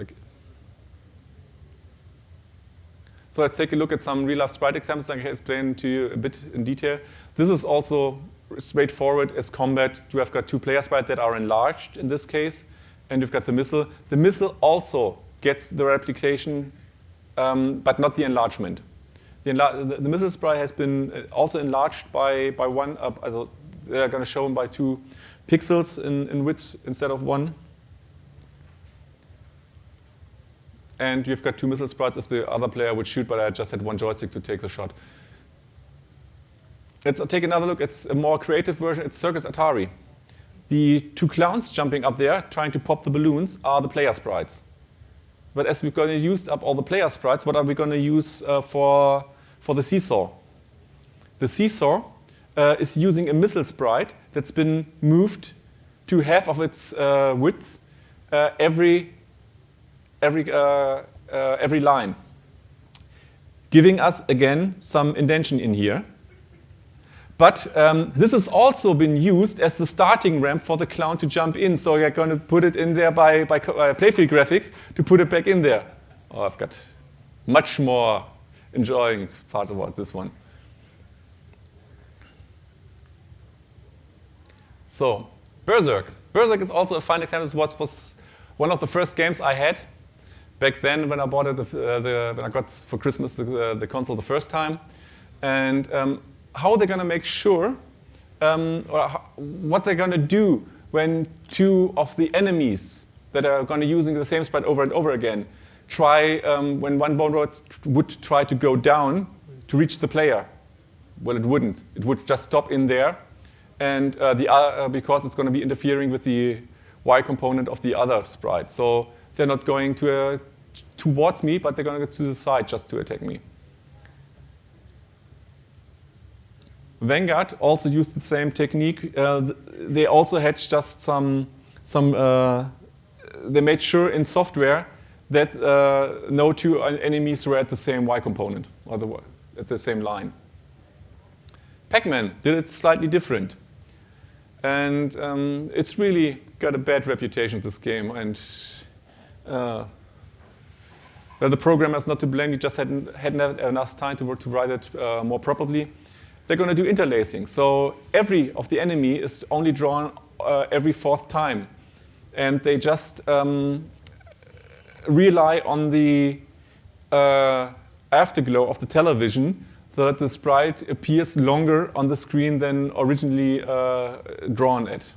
So let's take a look at some real-life sprite examples. I can explain to you a bit in detail. This is also straightforward as combat. You have got 2-player sprites that are enlarged in this case, and you've got the missile. The missile also gets the replication, but not the enlargement. The missile sprite has been also enlarged by 1. They're going to show them by 2 pixels in width instead of 1. And you've got 2 missile sprites if the other player would shoot, but I just had 1 joystick to take the shot. Let's take another look at a more creative version. It's Circus Atari. The 2 clowns jumping up there, trying to pop the balloons, are the player sprites. But as we're going to use up all the player sprites, what are we going to use for the seesaw? The seesaw is using a missile sprite that's been moved to half of its width every line, giving us, again, some indentation in here. But this has also been used as the starting ramp for the clown to jump in. So you're going to put it in there by playfield graphics to put it back in there. Oh, I've got much more enjoying parts about this one. So Berserk. Berserk is also a fine example. This was one of the first games I had back then when I bought it, when I got for Christmas the console the first time. And how they're going to make sure, what they're going to do when 2 of the enemies that are going to using the same sprite over and over again try, when one bone road would try to go down to reach the player. Well, it wouldn't. It would just stop in there, and because it's going to be interfering with the Y component of the other sprite. So they're not going towards me, but they're going to go to the side just to attack me. Vanguard also used the same technique. They also had just they made sure in software that no 2 enemies were at the same Y component, or at the same line. Pac-Man did it slightly different. And it's really got a bad reputation, this game. And well, the programmer's not to blame, you just hadn't had enough time to write it more properly. They're going to do interlacing. So every of the enemy is only drawn every fourth time. And they just rely on the afterglow of the television so that the sprite appears longer on the screen than originally drawn at.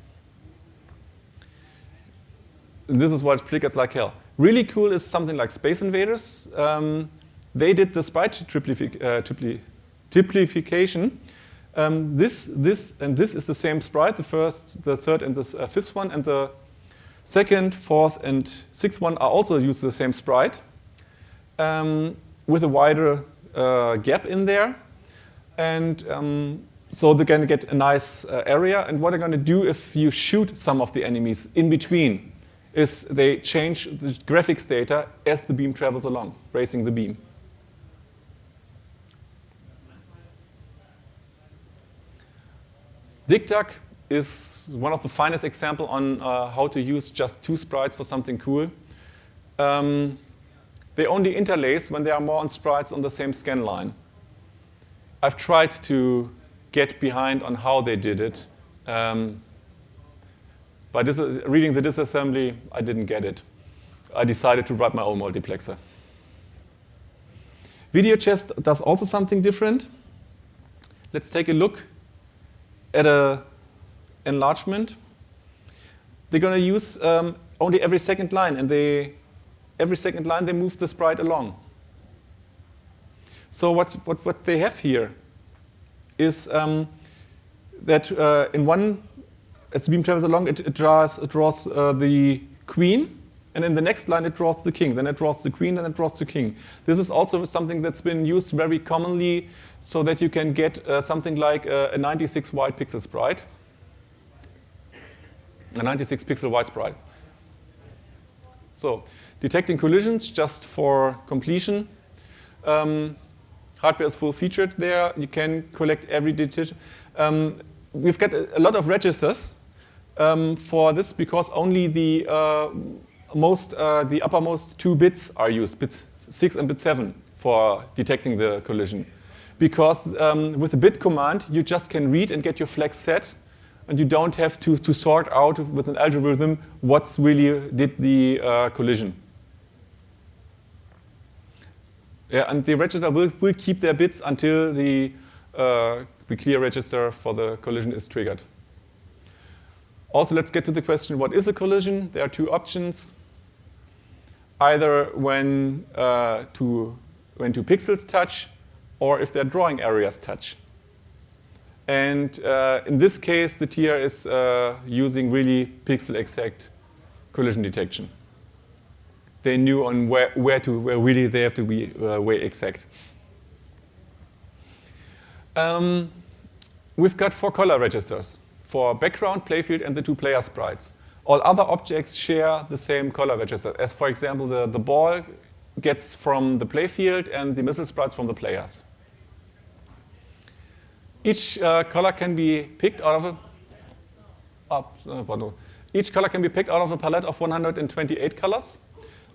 This is what flickers like hell. Really cool is something like Space Invaders. They did the sprite triplification. This is the same sprite, the first, the third, and the fifth one, and the second, fourth, and sixth one are also use the same sprite with a wider gap in there. And so they're going to get a nice area. And what they're going to do if you shoot some of the enemies in between is they change the graphics data as the beam travels along, raising the beam. DigDuck is one of the finest examples on how to use just two sprites for something cool. They only interlace when there are more sprites on the same scan line. I've tried to get behind on how they did it. By reading the disassembly, I didn't get it. I decided to write my own multiplexer. Video chest does also something different. Let's take a look at an enlargement. They're going to use only every second line, and every second line they move the sprite along. So what they have here is that in one, as the beam travels along, it draws the queen, and in the next line it draws the king. Then it draws the queen, and it draws the king. This is also something that's been used very commonly so that you can get something like a 96 wide pixel sprite, a 96 pixel wide sprite. So detecting collisions just for completion. Hardware is full-featured there. You can collect every digit. We've got a lot of registers for this because only the uppermost 2 bits are used, bit 6 and bit 7, for detecting the collision. Because with the bit command, you just can read and get your flag set, and you don't have to sort out with an algorithm what's really did the collision. Yeah, and the register will keep their bits until the clear register for the collision is triggered. Also, let's get to the question, what is a collision? There are two options. Either when two pixels touch, or if their drawing areas touch. And in this case, the tier is using really pixel-exact collision detection. They knew on where really they have to be way exact. We've got 4 color registers for background, playfield, and the 2 player sprites. All other objects share the same color register, as for example, the ball gets from the playfield and the missile sprites from the players. Each color can be picked out of each color can be picked out of a palette of 128 colors.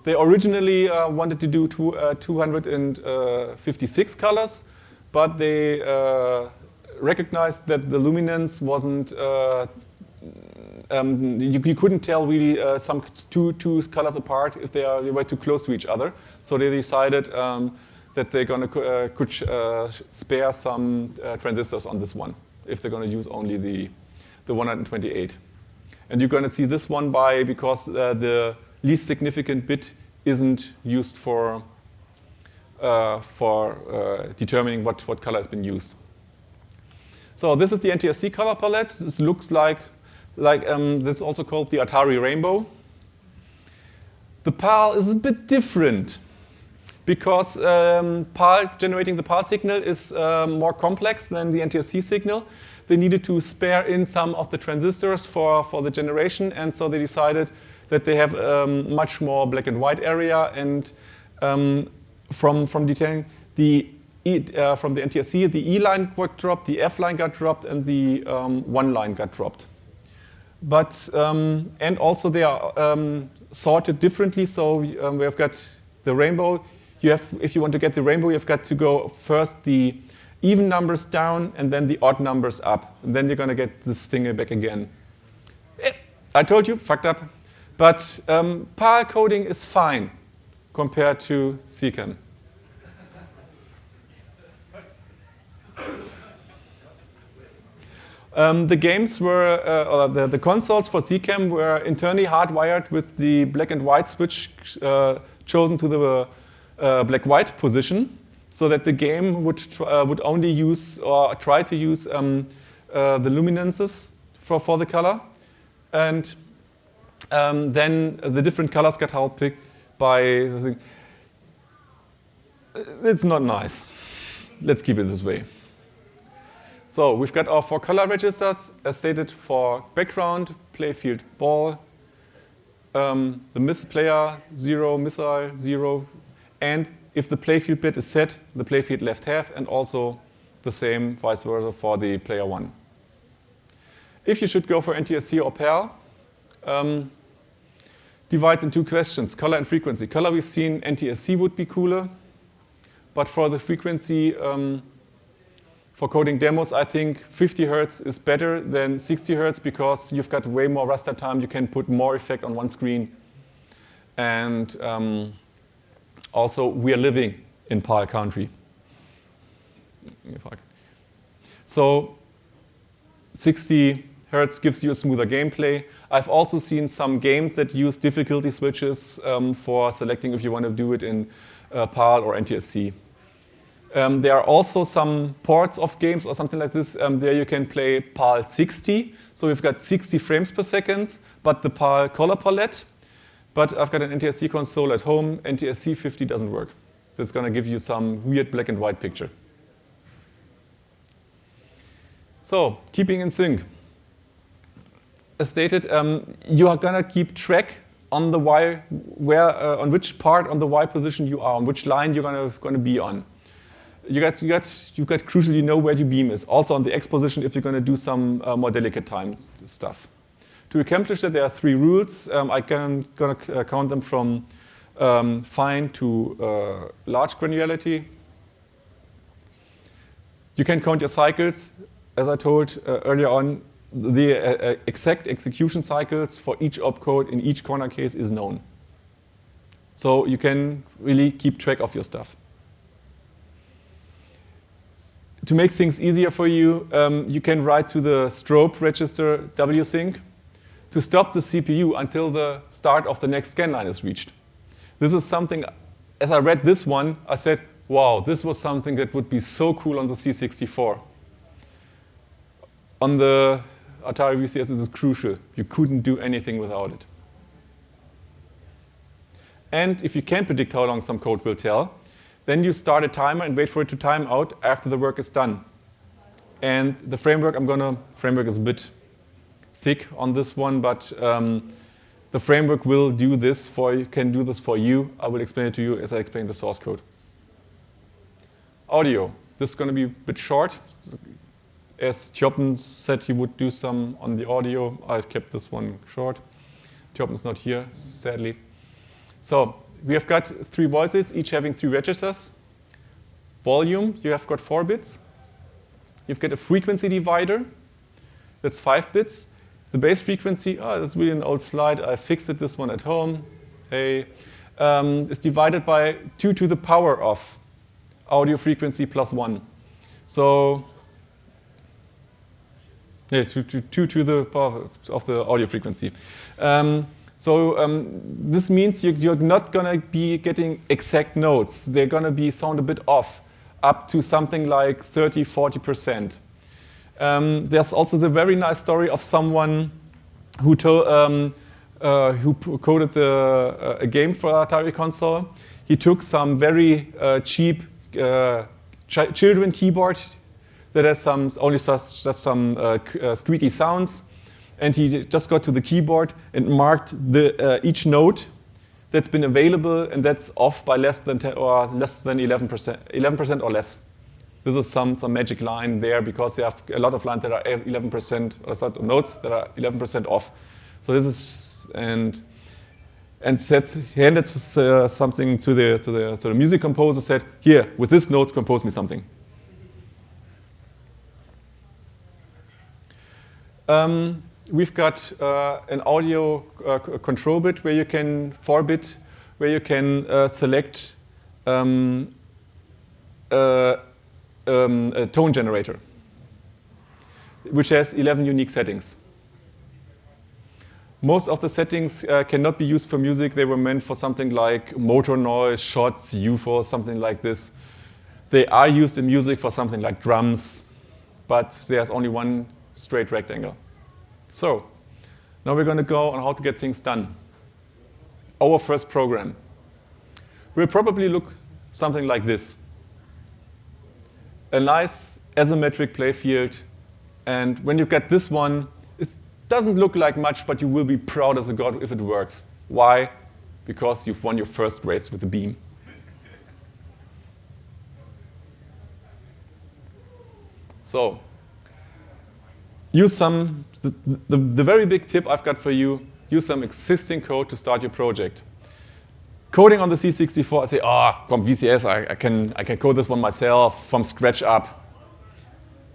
They originally wanted to do 256 colors, but they recognized that the luminance wasn't. You couldn't tell really some two colors apart if they were too close to each other. So they decided that they're going to could spare some transistors on this one if they're going to use only the 128. And you're going to see this one because the least significant bit isn't used for determining what color has been used. So this is the NTSC color palette. This looks like that's also called the Atari Rainbow. The PAL is a bit different because PAL generating the PAL signal is more complex than the NTSC signal. They needed to spare in some of the transistors for the generation, and so they decided that they have much more black and white area, and from detailing, the from the NTSC, the E line got dropped, the F line got dropped, and the 1 line got dropped. But, and also they are sorted differently. So we have got the rainbow. If you want to get the rainbow, you've got to go first the even numbers down and then the odd numbers up. And then you're going to get this thing back again. I told you, fucked up. But PAL coding is fine compared to CCAM. The games were, or the consoles for CCAM were internally hardwired with the black and white switch chosen to the black-white position, so that the game would only use or try to use the luminances for the color. And then the different colors get helped picked by the thing. It's not nice. Let's keep it this way. So we've got our 4 color registers, as stated for background, playfield ball, the miss player 0, missile 0, and if the playfield bit is set, the playfield left half, and also the same vice versa for the player 1. If you should go for NTSC or PAL, divides in 2 questions, color and frequency. Color, we've seen NTSC would be cooler, but for the frequency, for coding demos, I think 50 Hertz is better than 60 Hertz because you've got way more raster time. You can put more effect on one screen. And also, we are living in PAL country. So 60 Hertz gives you a smoother gameplay. I've also seen some games that use difficulty switches for selecting if you want to do it in PAL or NTSC. There are also some ports of games or something like this. There you can play PAL 60. So we've got 60 frames per second, but the PAL color palette. But I've got an NTSC console at home. NTSC 50 doesn't work. That's going to give you some weird black and white picture. So keeping in sync. As stated, you are going to keep track on the Y, on which part on the Y position you are, on which line you're going to be on. You've got crucially, you know where your beam is. Also on the X position if you're going to do some more delicate time stuff. To accomplish that, there are 3 rules. I'm going to count them from fine to large granularity. You can count your cycles. As I told earlier on, the exact execution cycles for each opcode in each corner case is known. So you can really keep track of your stuff. To make things easier for you, you can write to the strobe register wsync to stop the CPU until the start of the next scan line is reached. This is something, as I read this one, I said, wow, this was something that would be so cool on the C64. On the Atari VCS, this is crucial. You couldn't do anything without it. And if you can't predict how long some code will tell, then you start a timer and wait for it to time out after the work is done. And the framework, framework is a bit thick on this one, but the framework will do this can do this for you. I will explain it to you as I explain the source code. Audio. This is going to be a bit short. As Tjoppen said he would do some on the audio, I kept this one short. Tjoppen's not here, sadly. So we have got 3 voices, each having 3 registers. Volume, you have got 4 bits. You've got a frequency divider, that's 5 bits. The base frequency, that's really an old slide. I fixed it, this one at home. Hey, is divided by 2 to the power of audio frequency plus 1. So, yeah, 2 to the power of the audio frequency. This means you're not going to be getting exact notes. They're going to sound a bit off, up to something like 30, 40%. There's also the very nice story of someone who coded a game for Atari console. He took some very cheap children keyboard that has just some squeaky sounds, and he just got to the keyboard and marked each note that's been available, and that's off by less than 10, or less than 11% or less. This is some magic line there because you have a lot of lines that are 11%, or notes that are 11% off. So this is, and he handed something to the music composer, said, here, with this notes, compose me something. We've got an audio control bit where you can, 4-bit, where you can select a tone generator, which has 11 unique settings. Most of the settings cannot be used for music. They were meant for something like motor noise, shots, UFO, something like this. They are used in music for something like drums, but there's only one straight rectangle. So now we're going to go on how to get things done. Our first program will probably look something like this. A nice asymmetric play field, and when you get this one, it doesn't look like much, but you will be proud as a god if it works. Why? Because you've won your first race with the beam. So use some, the very big tip I've got for you, use some existing code to start your project. Coding on the C64, I say, from VCS, I can code this one myself from scratch up.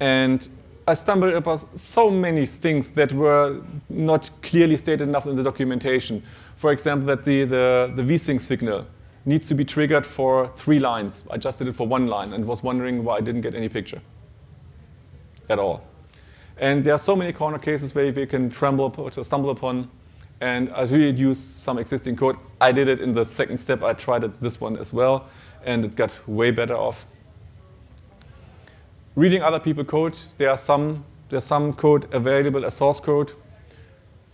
And I stumbled upon so many things that were not clearly stated enough in the documentation. For example, that the VSync signal needs to be triggered for 3 lines. I just did it for 1 line and was wondering why I didn't get any picture at all. And there are so many corner cases where you can stumble upon, and I really used some existing code. I did it in the second step. I tried this one as well, and it got way better off. Reading other people's code, there's some code available as source code.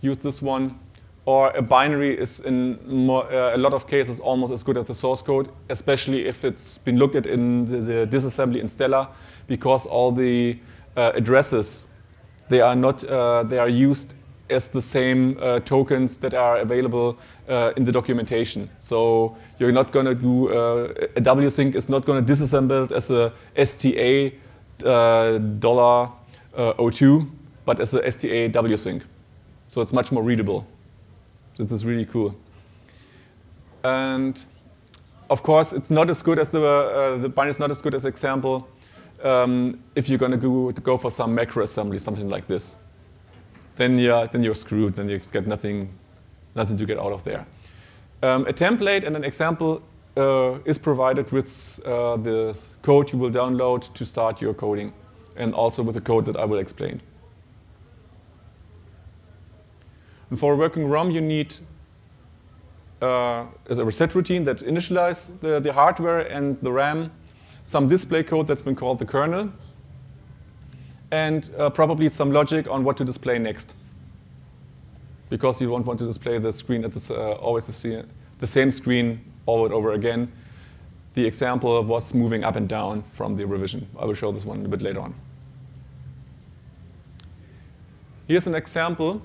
Use this one. Or a binary is in a lot of cases almost as good as the source code, especially if it's been looked at in the disassembly in Stellar, because all the addresses, they are used as the same tokens that are available in the documentation. So you're not going to do a WSync is not going to disassemble it as a STA $02, but as a STA WSync. So it's much more readable. This is really cool. And of course, it's not as good as the binary is not as good as example if you're going to go for some macro assembly, something like this. Then you're screwed. Then you get nothing to get out of there. A template and an example is provided with the code you will download to start your coding, and also with the code that I will explain. And for a working ROM, you need as a reset routine that initializes the hardware and the RAM, some display code that's been called the kernel, and probably some logic on what to display next. Because you won't want to display the screen at always the same screen over and over again. The example was moving up and down from the revision. I will show this one a bit later on. Here's an example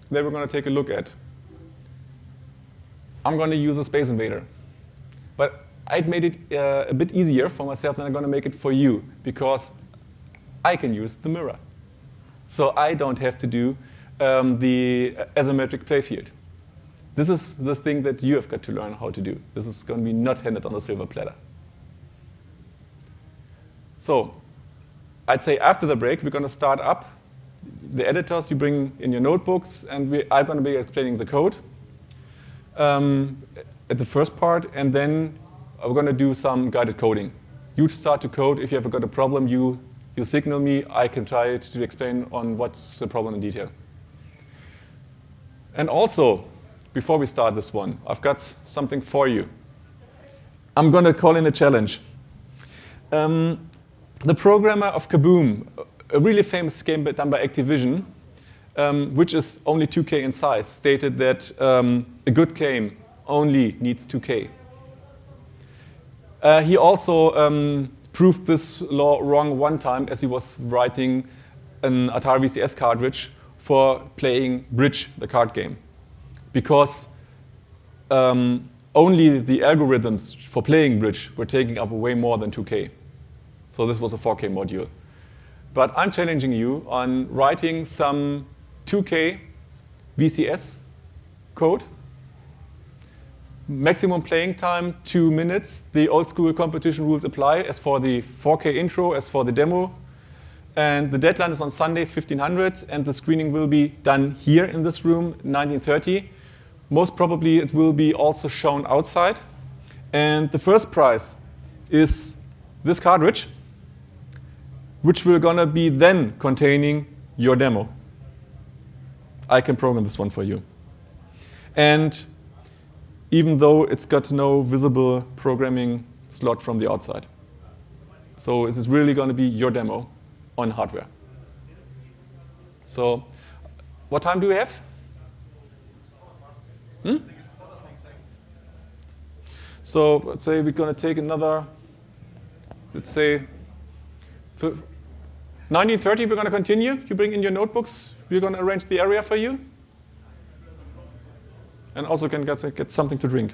that we're going to take a look at. I'm going to use a Space Invader. But I'd made it a bit easier for myself than I'm going to make it for you, because I can use the mirror. So I don't have to do the asymmetric playfield. This is the thing that you have got to learn how to do. This is going to be not handed on a silver platter. So I'd say after the break, we're going to start up the editors you bring in your notebooks, and I'm going to be explaining the code at the first part, and then we're going to do some guided coding. You start to code. If you have got a problem, you signal me. I can try to explain on what's the problem in detail. And also, before we start this one, I've got something for you. I'm going to call in a challenge. The programmer of Kaboom, a really famous game done by Activision, which is only 2K in size, stated that a good game only needs 2K. He also proved this law wrong one time as he was writing an Atari VCS cartridge for playing Bridge, the card game. Because only the algorithms for playing Bridge were taking up way more than 2K. So this was a 4K module. But I'm challenging you on writing some 2K VCS code. Maximum playing time, 2 minutes. The old school competition rules apply as for the 4K intro, as for the demo. And the deadline is on Sunday, 1500, and the screening will be done here in this room, 1930. Most probably it will be also shown outside. And the first prize is this cartridge, which will gonna be then containing your demo. I can program this one for you. And even though it's got no visible programming slot from the outside. So this is really gonna be your demo on hardware. So what time do we have? So let's say we're gonna take another, let's say, 19:30 we're gonna continue. You bring in your notebooks, we're gonna arrange the area for you. And also can get something to drink.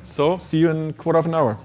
So see you in a quarter of an hour.